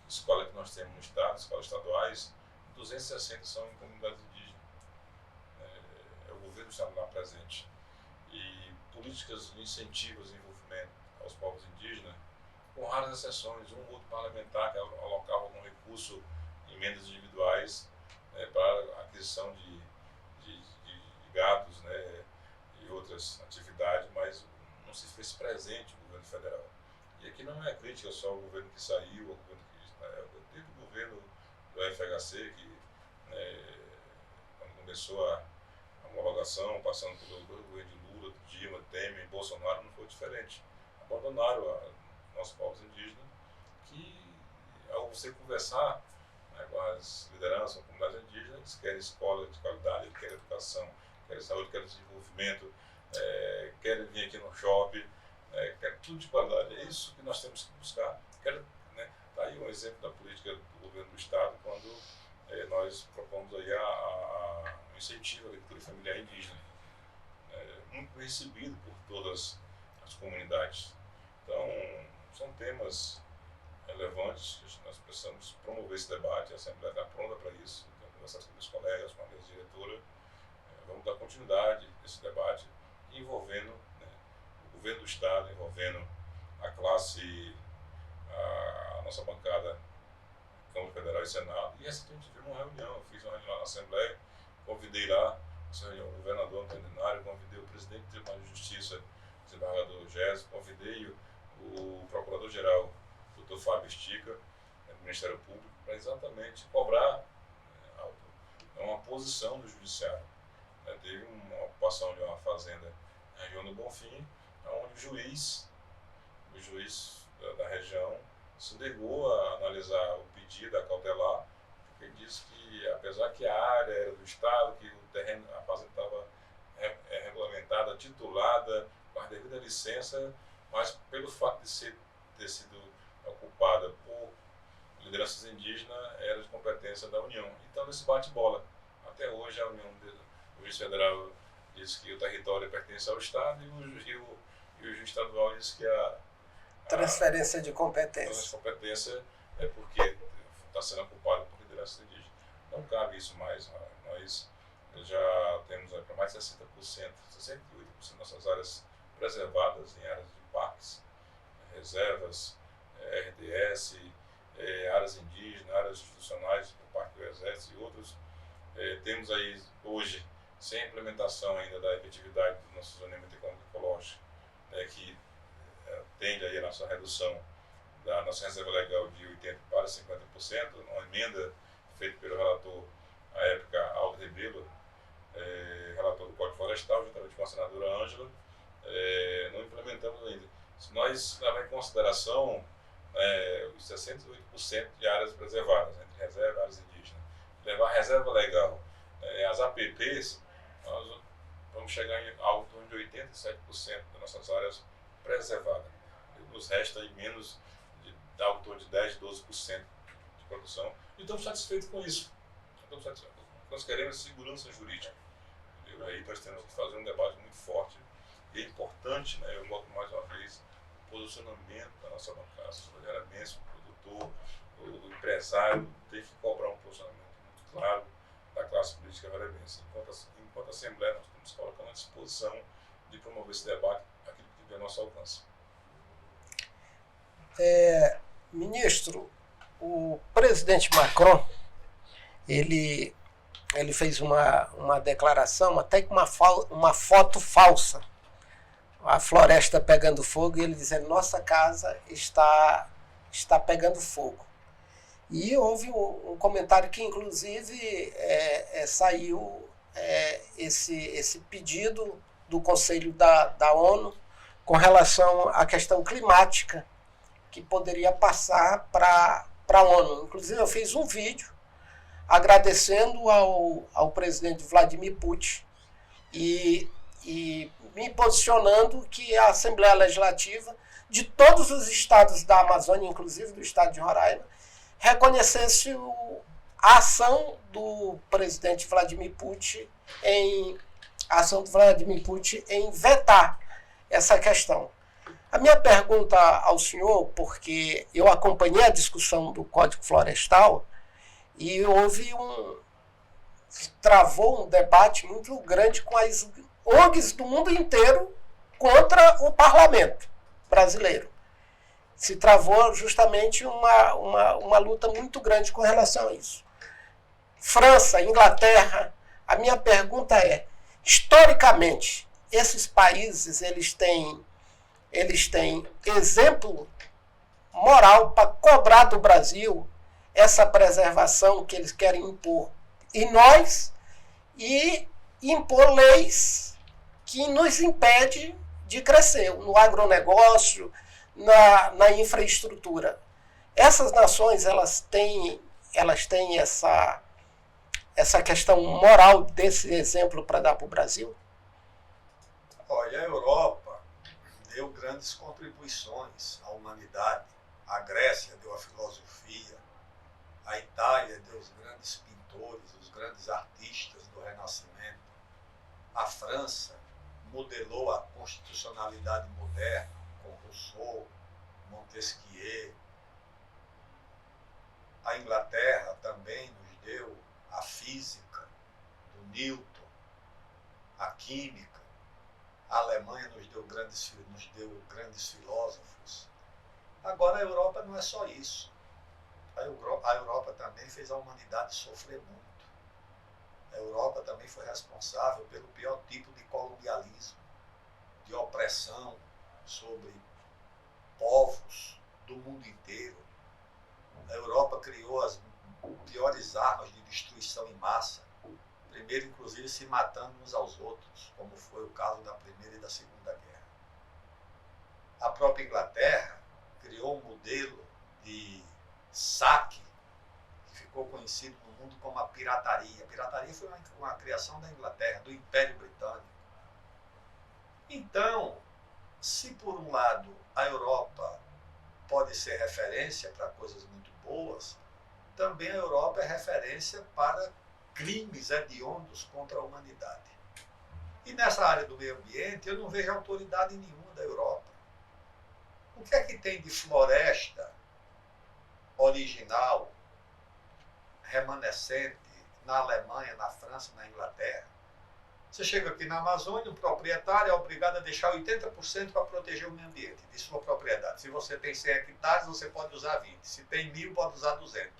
escolas que nós temos no estado, escolas estaduais, 260 são em comunidades indígenas. É o governo do estado lá presente. E políticas de incentivo ao desenvolvimento aos povos indígenas, com raras exceções, um outro parlamentar que alocava algum recurso em emendas individuais para a aquisição de gados, e outras atividades, mas não se fez presente o governo federal. E aqui não é crítica só ao governo que saiu, ao governo que desde o governo do FHC, que quando começou a homologação, passando pelo governo de Lula, Dilma, Temer, Bolsonaro, não foi diferente. Abandonaram nossos povos indígenas, que ao você conversar com as lideranças, com a comunidade indígena, eles querem escola de qualidade, eles querem educação, querem saúde, querem desenvolvimento, querem vir aqui no shopping, querem tudo de qualidade. É isso que nós temos que buscar. Está aí um exemplo da política do governo do estado, quando nós propomos aí o incentivo à agricultura familiar indígena, muito recebido por todas as comunidades. Então, são temas relevantes que nós precisamos promover esse debate. A Assembleia está pronta para isso. Então, conversar com meus colegas, com a mesa diretora, vamos dar continuidade a esse debate, envolvendo o governo do estado, envolvendo a classe, a nossa bancada Câmara Federal e Senado, e recentemente tive uma reunião, eu fiz uma reunião na Assembleia, convidei lá o governador Antônio Denário, convidei o presidente do Tribunal de Justiça, o desembargador Gésio, convidei o procurador-geral, Dr. Fábio Estica, do Ministério Público, para exatamente cobrar uma posição do Judiciário. Teve uma ocupação de uma fazenda na região do Bonfim, onde o juiz da região se negou a analisar o pedido, a cautelar, porque disse que, apesar que a área era do Estado, que o terreno, a fazenda estava regulamentada, titulada, com a devida licença, mas pelo fato de ter sido ocupada por lideranças indígenas, era de competência da União. Então, nesse bate-bola, até hoje a União, o juiz federal diz que o território pertence ao Estado e o juiz estadual diz que a transferência de competência. Competência é porque está sendo ocupado por lideranças indígenas. Não cabe isso mais. Nós já temos para mais de 60%, 68% das nossas áreas preservadas em áreas de parques, reservas, RDS, áreas indígenas, áreas institucionais, o Parque do Exército e outros. Temos aí hoje, sem implementação ainda da efetividade do nosso zoneamento econômico-ecológico, que tende aí a nossa redução da nossa reserva legal de 80% para 50%, uma emenda feita pelo relator, à época, Aldo Rebelo, relator do Código Florestal, juntamente com a senadora Ângela, não implementamos ainda. Se nós levarmos em consideração os 68% de áreas preservadas, entre reserva e áreas indígenas, levar a reserva legal, as APPs, nós vamos chegar em algo em torno de 87% das nossas áreas preservadas. Nos resta aí menos de algo em torno de 10, 12% de produção. E estamos satisfeitos com isso. Nós queremos segurança jurídica. Entendeu? Aí nós temos que fazer um debate muito forte. E é importante, eu boto mais uma vez, o posicionamento da nossa bancada, solidariamente, o produtor, o empresário, tem que cobrar um posicionamento muito claro da classe política veremense. Enquanto Assembleia, nós estamos colocando à disposição de promover esse debate, aquilo que tiver ao nosso alcance. Ministro, o presidente Macron, ele fez uma declaração, até com uma foto falsa, a floresta pegando fogo, e ele dizendo: nossa casa está pegando fogo. E houve um comentário que, inclusive, saiu esse pedido do Conselho da ONU com relação à questão climática, que poderia passar para a ONU. Inclusive, eu fiz um vídeo agradecendo ao presidente Vladimir Putin e me posicionando que a Assembleia Legislativa de todos os estados da Amazônia, inclusive do estado de Roraima, reconhecesse a ação do presidente Vladimir Putin em vetar essa questão. A minha pergunta ao senhor, porque eu acompanhei a discussão do Código Florestal e travou um debate muito grande com as ONGs do mundo inteiro contra o parlamento brasileiro. Se travou justamente uma luta muito grande com relação a isso. França, Inglaterra, a minha pergunta é, historicamente, esses países eles têm exemplo moral para cobrar do Brasil essa preservação que eles querem impor em nós e impor leis que nos impedem de crescer no agronegócio, na infraestrutura. Essas nações elas têm essa questão moral desse exemplo para dar para o Brasil? Olha, a Europa deu grandes contribuições à humanidade. A Grécia deu a filosofia, a Itália deu os grandes pintores, os grandes artistas do Renascimento. A França modelou a constitucionalidade moderna com Rousseau, Montesquieu. A Inglaterra também nos deu a física do Newton, a química. A Alemanha nos deu grandes filósofos. Agora a Europa não é só isso. A Europa também fez a humanidade sofrer muito. A Europa também foi responsável pelo pior tipo de colonialismo, de opressão sobre povos do mundo inteiro. A Europa criou as piores armas de destruição em massa, primeiro inclusive se matando uns aos outros, como foi o caso da Primeira e da Segunda Guerra. A própria Inglaterra criou um modelo de saque que ficou conhecido no mundo como a pirataria. A pirataria foi uma criação da Inglaterra, do Império Britânico. Então, se por um lado a Europa pode ser referência para coisas muito boas, também a Europa é referência para crimes hediondos contra a humanidade. E nessa área do meio ambiente eu não vejo autoridade nenhuma da Europa. O que é que tem de floresta original, remanescente, na Alemanha, na França, na Inglaterra? Você chega aqui na Amazônia, um proprietário é obrigado a deixar 80% para proteger o meio ambiente de sua propriedade. Se você tem 100 hectares, você pode usar 20. Se tem 1.000, pode usar 200.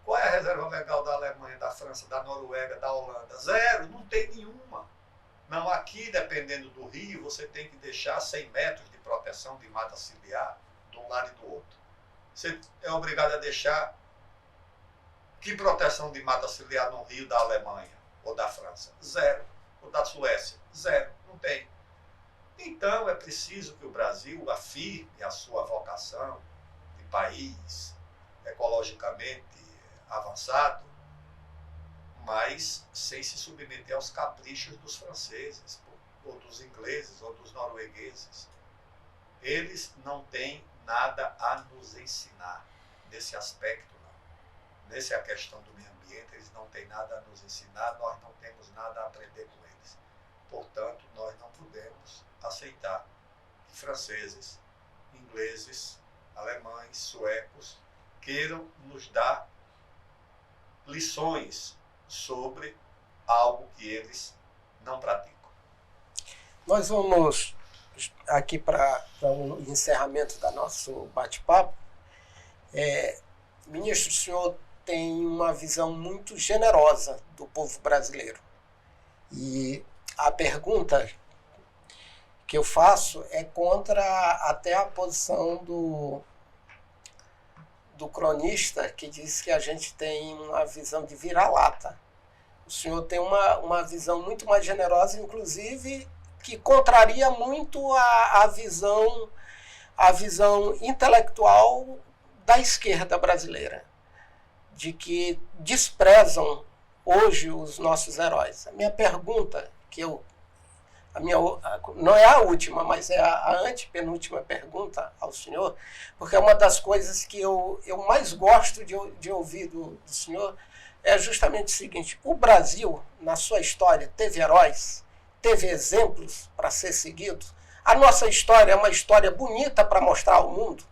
Qual é a reserva legal da Alemanha, da França, da Noruega, da Holanda? Zero, não tem nenhuma. Não, aqui, dependendo do rio, você tem que deixar 100 metros de proteção de mata ciliar de um lado e do outro. Você é obrigado a deixar que proteção de mata ciliar no rio da Alemanha ou da França? Zero. Ou da Suécia? Zero. Não tem. Então, é preciso que o Brasil afirme a sua vocação de país ecologicamente avançado, mas sem se submeter aos caprichos dos franceses, ou dos ingleses, ou dos noruegueses. Eles não têm nada a nos ensinar nesse aspecto, não. Nessa é a questão do meio ambiente, eles não têm nada a nos ensinar, nós não temos nada a aprender com eles. Portanto, nós não podemos aceitar que franceses, ingleses, alemães, suecos queiram nos dar lições sobre algo que eles não praticam. Nós vamos aqui para o encerramento do nosso bate-papo. Ministro, o senhor tem uma visão muito generosa do povo brasileiro. E a pergunta que eu faço é contra até a posição do cronista que diz que a gente tem uma visão de vira-lata. O senhor tem uma visão muito mais generosa, inclusive, que contraria muito a visão intelectual da esquerda brasileira, de que desprezam hoje os nossos heróis. A minha pergunta, não é a última, mas é a antepenúltima pergunta ao senhor, porque é uma das coisas que eu mais gosto de ouvir do senhor, é justamente o seguinte: o Brasil, na sua história, teve heróis, teve exemplos para ser seguidos. A nossa história é uma história bonita para mostrar ao mundo.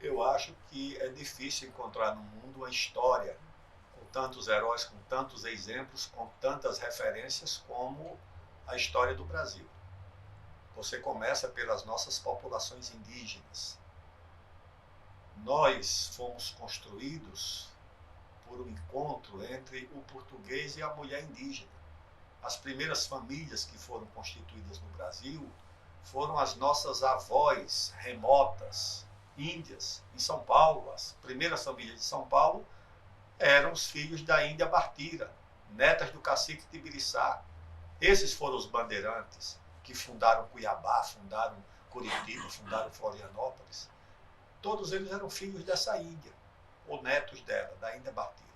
Eu acho que é difícil encontrar no mundo uma história com tantos heróis, com tantos exemplos, com tantas referências como a história do Brasil. Você começa pelas nossas populações indígenas. Nós fomos construídos por um encontro entre o português e a mulher indígena. As primeiras famílias que foram constituídas no Brasil foram as nossas avós remotas, índias, em São Paulo. As primeiras famílias de São Paulo eram os filhos da Índia Bartira, netas do cacique Tibiriçá. Esses foram os bandeirantes que fundaram Cuiabá, fundaram Curitiba, fundaram Florianópolis. Todos eles eram filhos dessa Índia, ou netos dela, da Índia Bartira.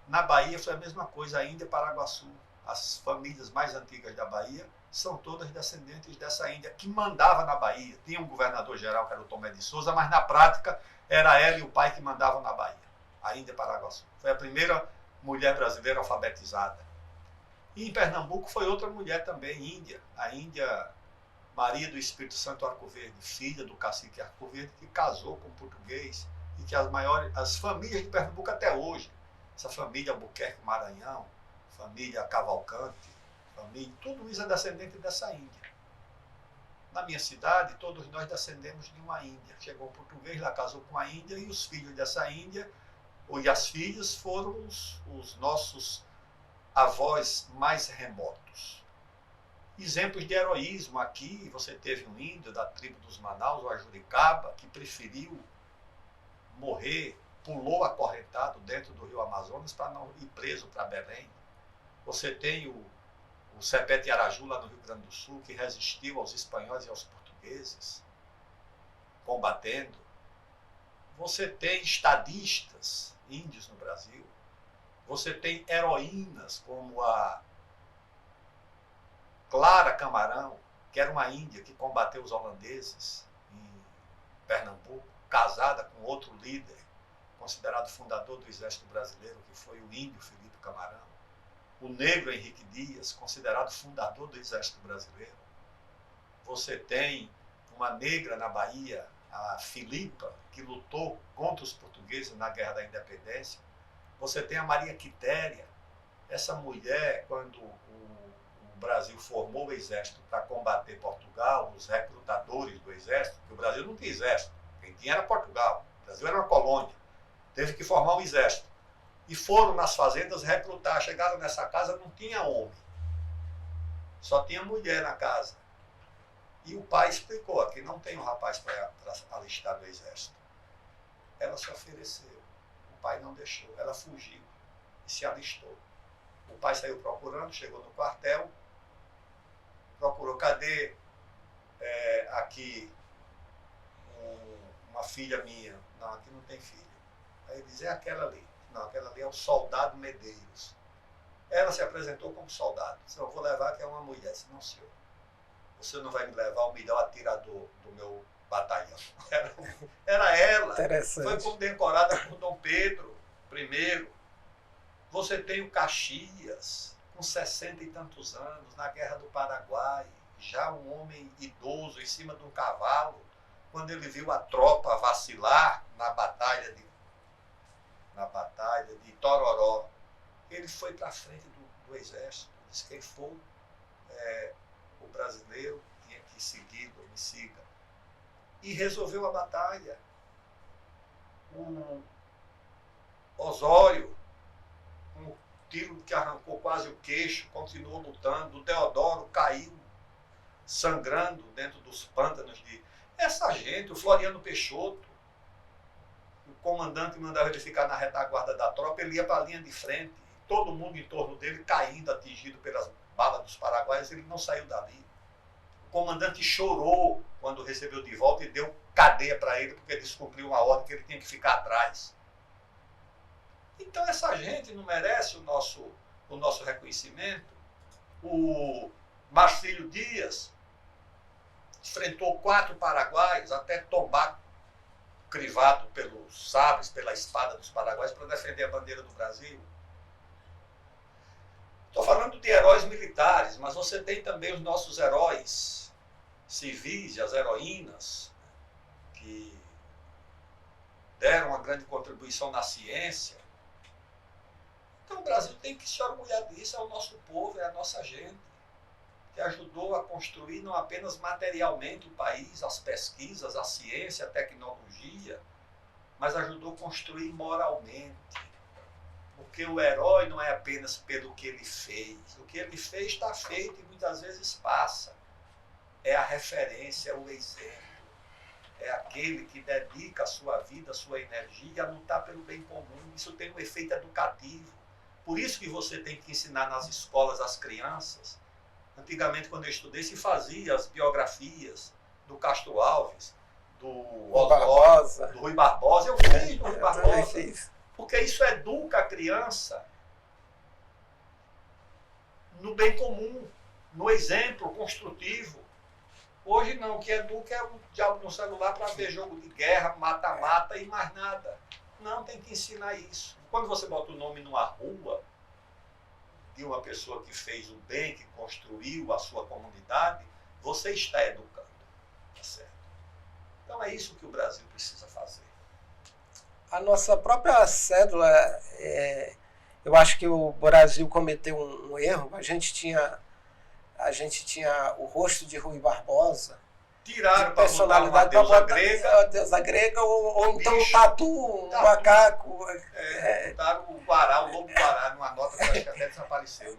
Na Bahia foi a mesma coisa, a Índia Paraguaçu. As famílias mais antigas da Bahia são todas descendentes dessa Índia, que mandava na Bahia. Tinha um governador-geral, que era o Tomé de Souza, mas na prática era ela e o pai que mandavam na Bahia, a Índia Paraguaçu. Foi a primeira mulher brasileira alfabetizada. E em Pernambuco foi outra mulher também, índia, a Índia Maria do Espírito Santo Arco Verde, filha do cacique Arco Verde, que casou com um português, e que as famílias de Pernambuco até hoje, essa família Albuquerque Maranhão, família Cavalcante, família, tudo isso é descendente dessa Índia. Na minha cidade, todos nós descendemos de uma índia. Chegou um português lá, casou com a índia, e os filhos dessa índia, e as filhas, foram os nossos avós mais remotos. Exemplos de heroísmo aqui, você teve um índio da tribo dos Manaus, o Ajuricaba, que preferiu morrer, pulou acorrentado dentro do rio Amazonas para não ir preso para Belém. Você tem o Sepete Araju, lá no Rio Grande do Sul, que resistiu aos espanhóis e aos portugueses, combatendo. Você tem estadistas índios no Brasil. Você tem heroínas como a Clara Camarão, que era uma índia que combateu os holandeses em Pernambuco, casada com outro líder, considerado fundador do Exército Brasileiro, que foi o índio Felipe Camarão. O negro Henrique Dias, considerado fundador do Exército Brasileiro. Você tem uma negra na Bahia, a Filipa, que lutou contra os portugueses na Guerra da Independência. Você tem a Maria Quitéria, essa mulher, quando o Brasil formou o exército para combater Portugal, os recrutadores do exército, porque o Brasil não tinha exército, quem tinha era Portugal, o Brasil era uma colônia, teve que formar um exército. E foram nas fazendas recrutar, chegaram nessa casa, não tinha homem, só tinha mulher na casa. E o pai explicou, aqui não tem um rapaz para alistar no exército. Ela se ofereceu, o pai não deixou, ela fugiu e se alistou. O pai saiu procurando, chegou no quartel, procurou, cadê aqui uma filha minha? Não, aqui não tem filha. Aí ele diz, é aquela ali. Não, aquela ali é o soldado Medeiros. Ela se apresentou como soldado. Disse, eu vou levar que é uma mulher. Disse, não, senhor. Você não vai me levar o melhor atirador do meu batalhão. Era ela. Foi condecorada por Dom Pedro I. Você tem o Caxias, com 60 e tantos anos, na Guerra do Paraguai, já um homem idoso em cima de um cavalo, quando ele viu a tropa vacilar na batalha de Tororó. Ele foi para a frente do exército, disse que quem for o brasileiro tinha que segui-lo, me siga. E resolveu a batalha. O Osório, um tiro que arrancou quase o queixo, continuou lutando. O Deodoro caiu sangrando dentro dos pântanos de... Essa gente, o Floriano Peixoto, o comandante que mandava ele ficar na retaguarda da tropa, ele ia para a linha de frente, todo mundo em torno dele caindo, atingido pelas balas dos paraguaios, ele não saiu dali. O comandante chorou quando recebeu de volta e deu cadeia para ele, porque ele descumpriu uma ordem que ele tinha que ficar atrás. Então essa gente não merece o nosso reconhecimento. O Marcílio Dias enfrentou 4 paraguaios até tombar crivado pelos sabres, pela espada dos paraguaios, para defender a bandeira do Brasil. Estou falando de heróis militares, mas você tem também os nossos heróis civis e as heroínas que deram uma grande contribuição na ciência. Então o Brasil tem que se orgulhar disso, é o nosso povo, é a nossa gente, que ajudou a construir não apenas materialmente o país, as pesquisas, a ciência, a tecnologia, mas ajudou a construir moralmente. Porque o herói não é apenas pelo que ele fez. O que ele fez está feito e muitas vezes passa. É a referência, é o exemplo. É aquele que dedica a sua vida, a sua energia a lutar pelo bem comum. Isso tem um efeito educativo. Por isso que você tem que ensinar nas escolas às crianças. Antigamente, quando eu estudei, se fazia as biografias do Castro Alves, do Osório, do Rui Barbosa. Eu fiz do Rui Barbosa. Porque isso educa a criança no bem comum, no exemplo construtivo. Hoje não, o que educa é o diabo no celular para ver jogo de guerra, mata-mata e mais nada. Não, tem que ensinar isso. Quando você bota o nome numa rua de uma pessoa que fez o bem, que construiu a sua comunidade, você está educando. Tá certo? Então é isso que o Brasil precisa fazer. A nossa própria cédula, eu acho que o Brasil cometeu um erro. A gente tinha o rosto de Rui Barbosa, Tiraram para botar uma deusa grega, ou então um tatu, um macaco. Botaram o Guará, o lobo Guará, numa nota que acho que até desapareceu.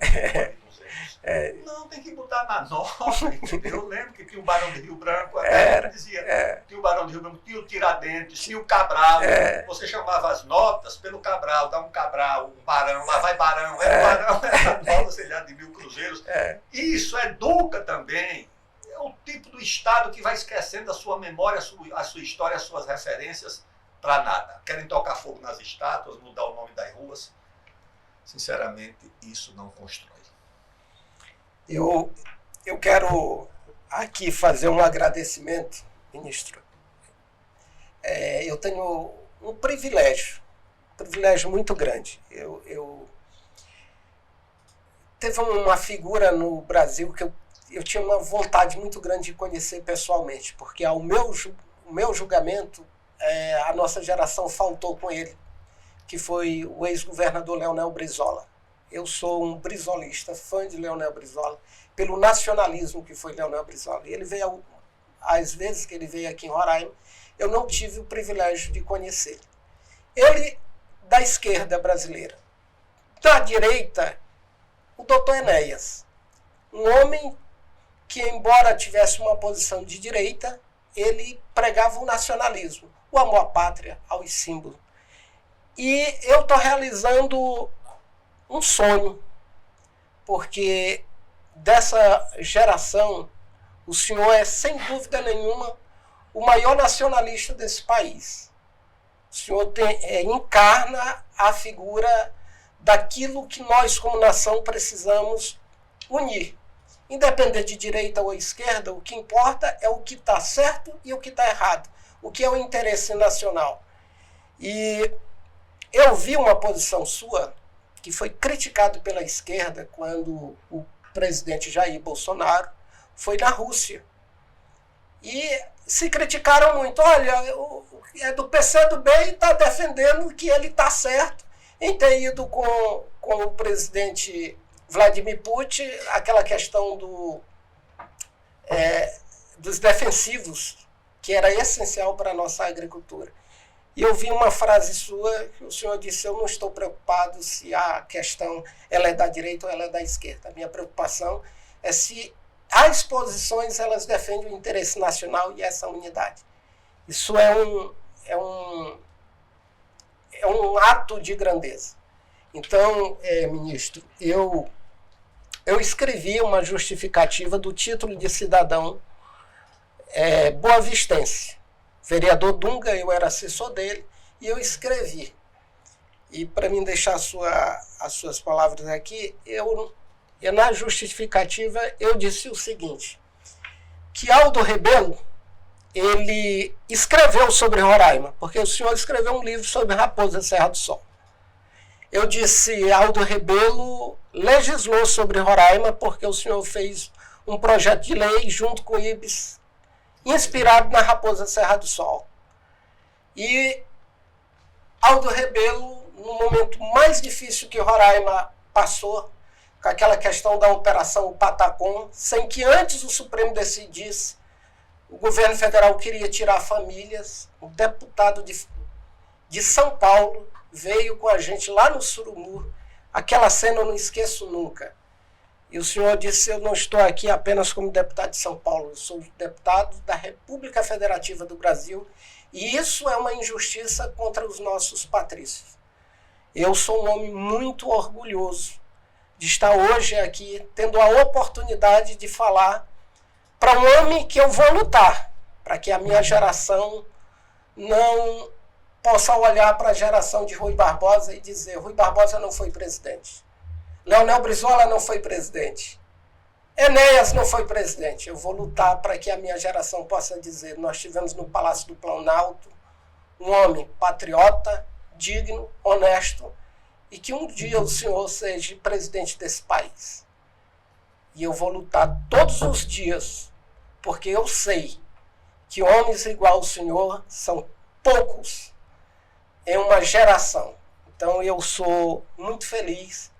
Não, tem que botar na nota, entendeu? Eu lembro que tinha o Barão de Rio Branco, até dizia, tinha o Barão de Rio Branco, tinha o Tiradentes, tinha o Cabral. Você chamava as notas pelo Cabral, dá um Cabral, um Barão, lá vai Barão, Barão, a nota, sei lá, de 1000 cruzeiros. Isso educa também. É o tipo do Estado que vai esquecendo a sua memória, a sua história, as suas referências para nada. Querem tocar fogo nas estátuas, mudar o nome das ruas. Sinceramente, isso não constrói. Eu quero aqui fazer um agradecimento, ministro. Eu tenho um privilégio muito grande. Teve uma figura no Brasil que eu tinha uma vontade muito grande de conhecer pessoalmente, porque ao meu julgamento, a nossa geração faltou com ele, que foi o ex-governador Leonel Brizola. Eu sou um brizolista, fã de Leonel Brizola, pelo nacionalismo que foi Leonel Brizola. E ele veio, às vezes que ele veio aqui em Roraima, eu não tive o privilégio de conhecer. Ele, da esquerda brasileira. Da direita, o doutor Enéas, um homem que, embora tivesse uma posição de direita, ele pregava o nacionalismo, o amor à pátria, aos símbolos. E eu estou realizando um sonho, porque dessa geração, o senhor é, sem dúvida nenhuma, o maior nacionalista desse país. O senhor encarna a figura daquilo que nós, como nação, precisamos unir. Independente de direita ou esquerda, o que importa é o que está certo e o que está errado, o que é o interesse nacional. E eu vi uma posição sua que foi criticado pela esquerda quando o presidente Jair Bolsonaro foi na Rússia. E se criticaram muito. Olha, é do PCdoB e está defendendo que ele está certo em ter ido com o presidente Vladimir Putin, aquela questão dos defensivos, que era essencial para a nossa agricultura. E eu vi uma frase sua que o senhor disse: eu não estou preocupado se a questão ela é da direita ou ela é da esquerda. A minha preocupação é se as posições elas defendem o interesse nacional e essa unidade. Isso é um ato de grandeza. Então, ministro, eu escrevi uma justificativa do título de cidadão boavistense. Vereador Dunga, eu era assessor dele, e eu escrevi. E para mim deixar as suas palavras aqui, na justificativa eu disse o seguinte, que Aldo Rebelo, ele escreveu sobre Roraima, porque o senhor escreveu um livro sobre Raposa Serra do Sol. Eu disse, Aldo Rebelo legislou sobre Roraima porque o senhor fez um projeto de lei junto com o IBS, inspirado na Raposa Serra do Sol. E Aldo Rebelo, no momento mais difícil que Roraima passou, com aquela questão da Operação Patacom, sem que antes o Supremo decidisse, o governo federal queria tirar famílias, o deputado de São Paulo veio com a gente lá no Surumur. Aquela cena eu não esqueço nunca. E o senhor disse, eu não estou aqui apenas como deputado de São Paulo, eu sou deputado da República Federativa do Brasil, e isso é uma injustiça contra os nossos patrícios. Eu sou um homem muito orgulhoso de estar hoje aqui, tendo a oportunidade de falar para um homem que eu vou lutar, para que a minha geração não possa olhar para a geração de Rui Barbosa e dizer, Rui Barbosa não foi presidente. Leonel Brizola não foi presidente. Enéas não foi presidente. Eu vou lutar para que a minha geração possa dizer, nós tivemos no Palácio do Planalto um homem patriota, digno, honesto, e que um dia o senhor seja presidente desse país. E eu vou lutar todos os dias, porque eu sei que homens igual ao senhor são poucos em uma geração. Então eu sou muito feliz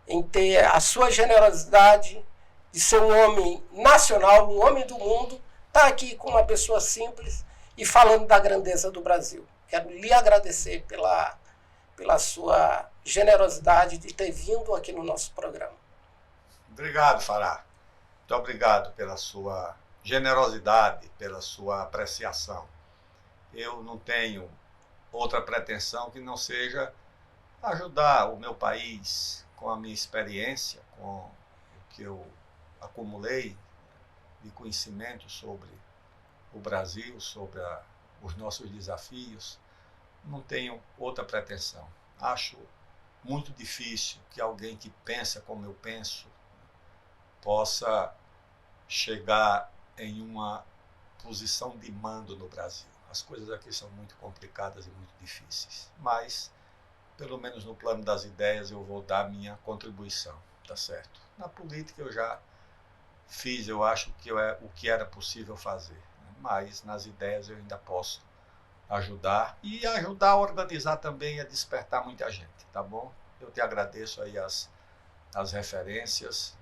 em ter a sua generosidade de ser um homem nacional, um homem do mundo, estar aqui com uma pessoa simples e falando da grandeza do Brasil. Quero lhe agradecer pela sua generosidade de ter vindo aqui no nosso programa. Obrigado, Fará. Muito obrigado pela sua generosidade, pela sua apreciação. Eu não tenho outra pretensão que não seja ajudar o meu país com a minha experiência, com o que eu acumulei de conhecimento sobre o Brasil, sobre os nossos desafios. Não tenho outra pretensão. Acho muito difícil que alguém que pensa como eu penso possa chegar em uma posição de mando no Brasil. As coisas aqui são muito complicadas e muito difíceis, mas pelo menos no plano das ideias eu vou dar minha contribuição, tá certo? Na política eu já fiz, eu acho que o que era possível fazer, né? Mas nas ideias eu ainda posso ajudar e ajudar a organizar também e a despertar muita gente, tá bom? Eu te agradeço aí as referências.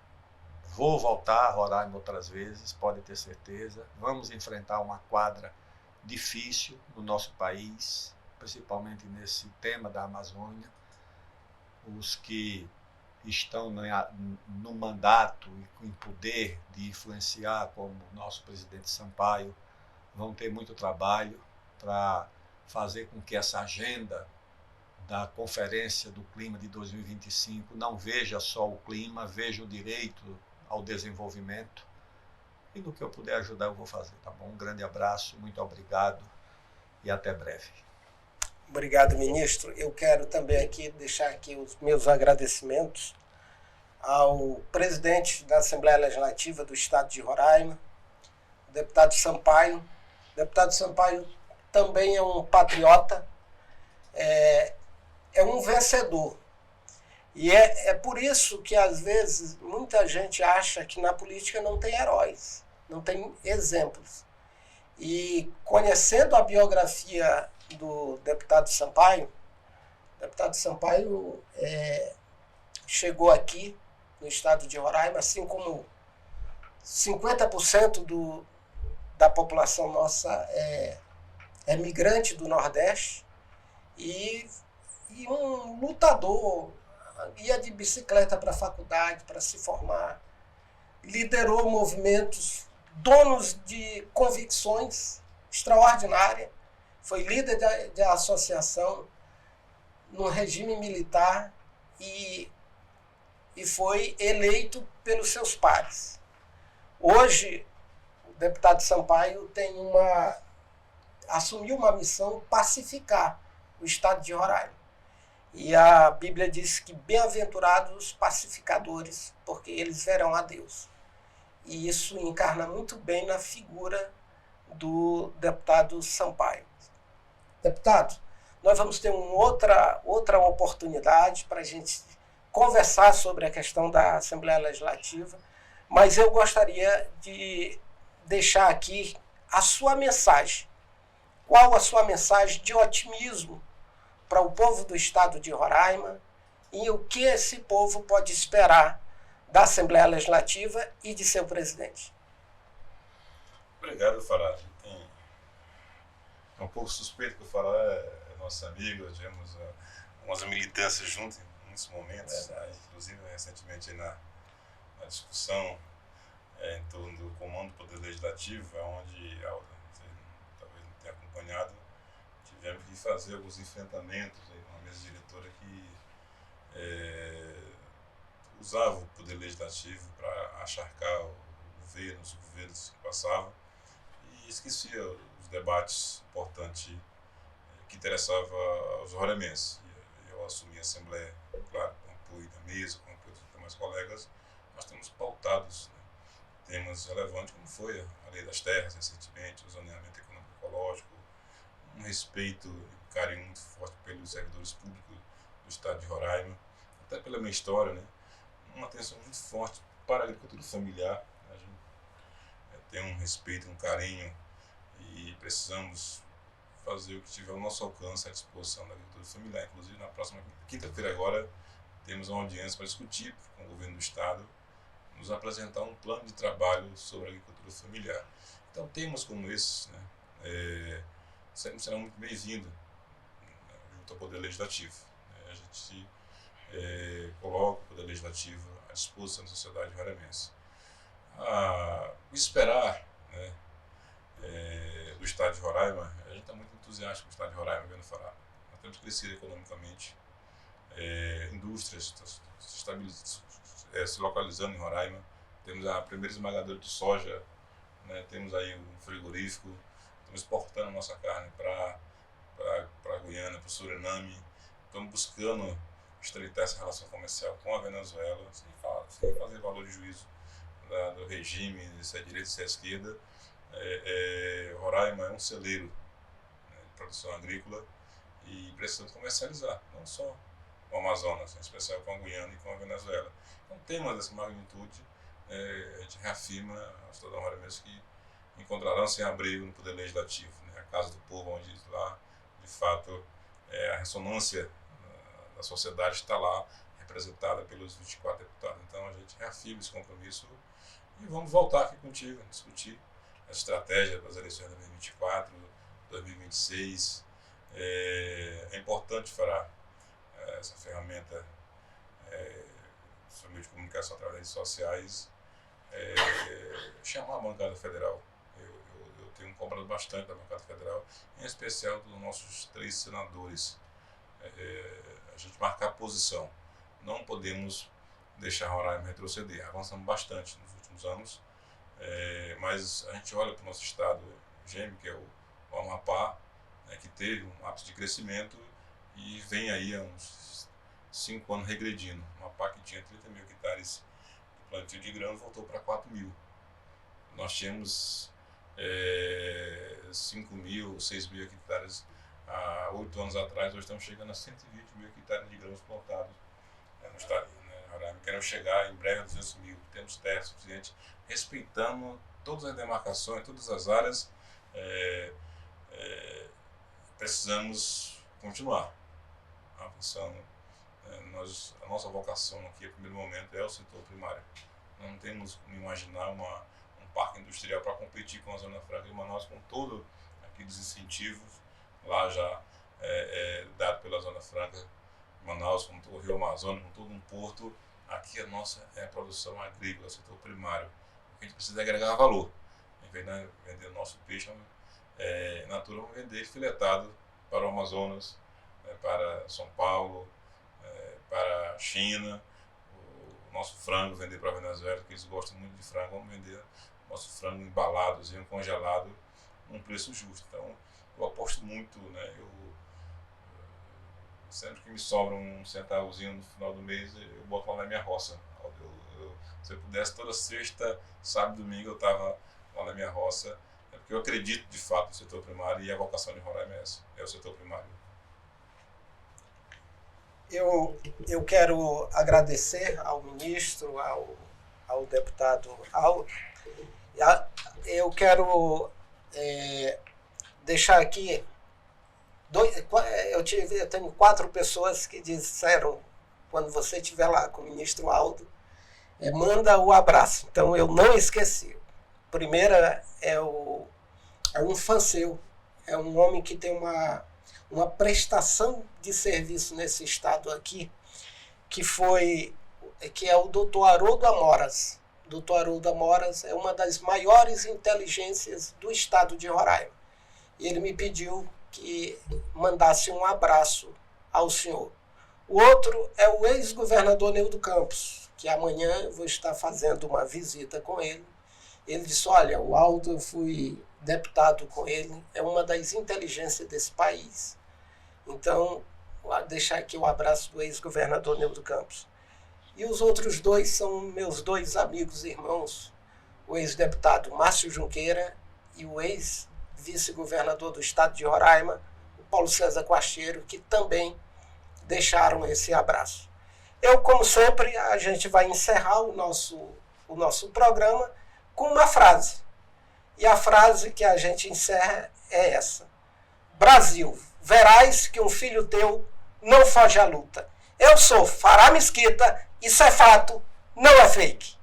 Vou voltar a Roraima outras vezes, pode ter certeza. Vamos enfrentar uma quadra difícil no nosso país, principalmente nesse tema da Amazônia. Os que estão no mandato e com poder de influenciar, como o nosso presidente Sampaio, vão ter muito trabalho para fazer com que essa agenda da Conferência do Clima de 2025 não veja só o clima, veja o direito ao desenvolvimento. E no que eu puder ajudar, eu vou fazer, tá bom? Um grande abraço, muito obrigado e até breve. Obrigado, ministro. Eu quero também aqui deixar aqui os meus agradecimentos ao presidente da Assembleia Legislativa do Estado de Roraima, o deputado Sampaio. O deputado Sampaio também é um patriota, é um vencedor. E é por isso que, às vezes, muita gente acha que na política não tem heróis, não tem exemplos. E conhecendo a biografia do deputado Sampaio, o deputado Sampaio chegou aqui no estado de Roraima, assim como 50% da população nossa é migrante do Nordeste, e um lutador, ia de bicicleta para a faculdade para se formar, liderou movimentos, donos de convicções extraordinárias, foi líder de associação no regime militar e foi eleito pelos seus pares. Hoje, o deputado Sampaio assumiu uma missão pacificar o estado de Roraima. E a Bíblia diz que bem-aventurados os pacificadores, porque eles verão a Deus. E isso encarna muito bem na figura do deputado Sampaio. Deputado, nós vamos ter outra oportunidade para a gente conversar sobre a questão da Assembleia Legislativa, mas eu gostaria de deixar aqui a sua mensagem. Qual a sua mensagem de otimismo para o povo do estado de Roraima e o que esse povo pode esperar da Assembleia Legislativa e de seu presidente? Obrigado, Fará. É um pouco suspeito que o Fará é nosso amigo, tivemos umas militâncias juntos em muitos momentos, inclusive recentemente na discussão em torno do comando do Poder Legislativo, onde, você talvez não tenha acompanhado, tivemos que fazer alguns enfrentamentos, uma mesa diretora que usava o Poder Legislativo para acharcar o governo, os governos que passavam, e esquecia os debates importantes que interessavam aos roraimenses. Eu assumi a Assembleia, claro, com apoio da mesa, com apoio dos demais colegas, nós temos pautados, né, temas relevantes, como foi a Lei das Terras recentemente, o zoneamento econômico ecológico, um respeito e um carinho muito forte pelos servidores públicos do estado de Roraima, até pela minha história, né? Uma atenção muito forte para a agricultura familiar. A gente tem um respeito, um carinho e precisamos fazer o que tiver ao nosso alcance à disposição da agricultura familiar. Inclusive, na próxima quinta-feira agora, temos uma audiência para discutir com o governo do estado, nos apresentar um plano de trabalho sobre a agricultura familiar. Então, temas como esses, né, sempre serão muito bem-vindos, né, junto ao Poder Legislativo. A gente coloca o Poder Legislativo à disposição da sociedade roraimense. Esperar, né, do Estado de Roraima, a gente está muito entusiasta com o Estado de Roraima vendo falar. Nós temos crescido economicamente, indústrias se localizando em Roraima, temos a primeira esmagadora de soja, né, temos aí um frigorífico, estamos exportando nossa carne para a Guiana, para o Suriname, estamos buscando estreitar essa relação comercial com a Venezuela, sem fazer valor de juízo do regime, se é direita, se é esquerda. Roraima é um celeiro, né, de produção agrícola e precisamos comercializar, não só com o Amazonas, em especial com a Guiana e com a Venezuela. Então, temas dessa magnitude, a gente reafirma aos cidadãos roraimenses que encontrarão sem abrigo no Poder Legislativo, né, a Casa do Povo, onde lá, de fato, a ressonância da sociedade está lá representada pelos 24 deputados. Então, a gente reafirma esse compromisso e vamos voltar aqui contigo a discutir a estratégia das eleições de 2024, 2026. É importante falar essa ferramenta de comunicação através das redes sociais, chamar a bancada federal. Eu tenho cobrado bastante da bancada federal, em especial dos nossos 3 senadores. A gente marcar posição. Não podemos deixar Roraima retroceder. Avançamos bastante nos últimos anos, mas a gente olha para o nosso estado gêmeo, que é o Amapá, né, que teve um ápice de crescimento e vem aí há uns 5 anos regredindo. O Amapá, que tinha 30 mil hectares de plantio de grãos, voltou para 4 mil. Nós tínhamos 5 mil, 6 mil hectares há 8 anos atrás, hoje estamos chegando a 120 mil hectares de grãos plantados no estado, né, Roraima. Queremos chegar em breve a 200 mil. Temos terra suficiente, respeitando todas as demarcações, todas as áreas. Precisamos continuar avançando. A nossa vocação aqui, no primeiro momento, é o setor primário. Nós não temos como imaginar um parque industrial para competir com a Zona Franca de Manaus, com todos aqueles incentivos lá já dado pela Zona Franca de Manaus, com todo o Rio Amazonas, com todo um porto. Aqui a nossa é a produção agrícola, setor primário. O que a gente precisa é agregar valor. Em vez de vender o nosso peixe, natura, vamos vender filetado para o Amazonas, para São Paulo, para a China. O nosso frango vender para a Venezuela, porque eles gostam muito de frango. Vamos vender nosso frango embalado, congelado, num preço justo. Então, eu aposto muito, né? Sempre que me sobra um centavozinho no final do mês, eu boto lá na minha roça. Se eu pudesse, toda sexta, sábado e domingo, eu estava lá na minha roça, porque eu acredito de fato no setor primário e a vocação de Roraima é o setor primário. Eu quero agradecer ao ministro, ao deputado Aldo. Eu quero deixar aqui eu tenho 4 pessoas que disseram, quando você estiver lá com o ministro Aldo, manda o abraço. Então eu não esqueci. Primeira é um fã seu, é um homem que tem uma prestação de serviço nesse estado aqui, que é o Dr. Haroldo Amoras. O Dr. Haroldo Amoras é uma das maiores inteligências do estado de Roraima. E ele me pediu que mandasse um abraço ao senhor. O outro é o ex-governador Neudo Campos, que amanhã eu vou estar fazendo uma visita com ele. Ele disse, olha, o Aldo, eu fui deputado com ele, é uma das inteligências desse país. Então, vou deixar aqui o abraço do ex-governador Neudo Campos. E os outros 2 são meus 2 amigos e irmãos, o ex-deputado Márcio Junqueira e o ex-vice-governador do estado de Roraima, o Paulo César Quacheiro, que também deixaram esse abraço. Como sempre, a gente vai encerrar o nosso programa com uma frase. E a frase que a gente encerra é essa. Brasil, verás que um filho teu não foge à luta. Eu sou Fará Mesquita, isso é fato, não é fake.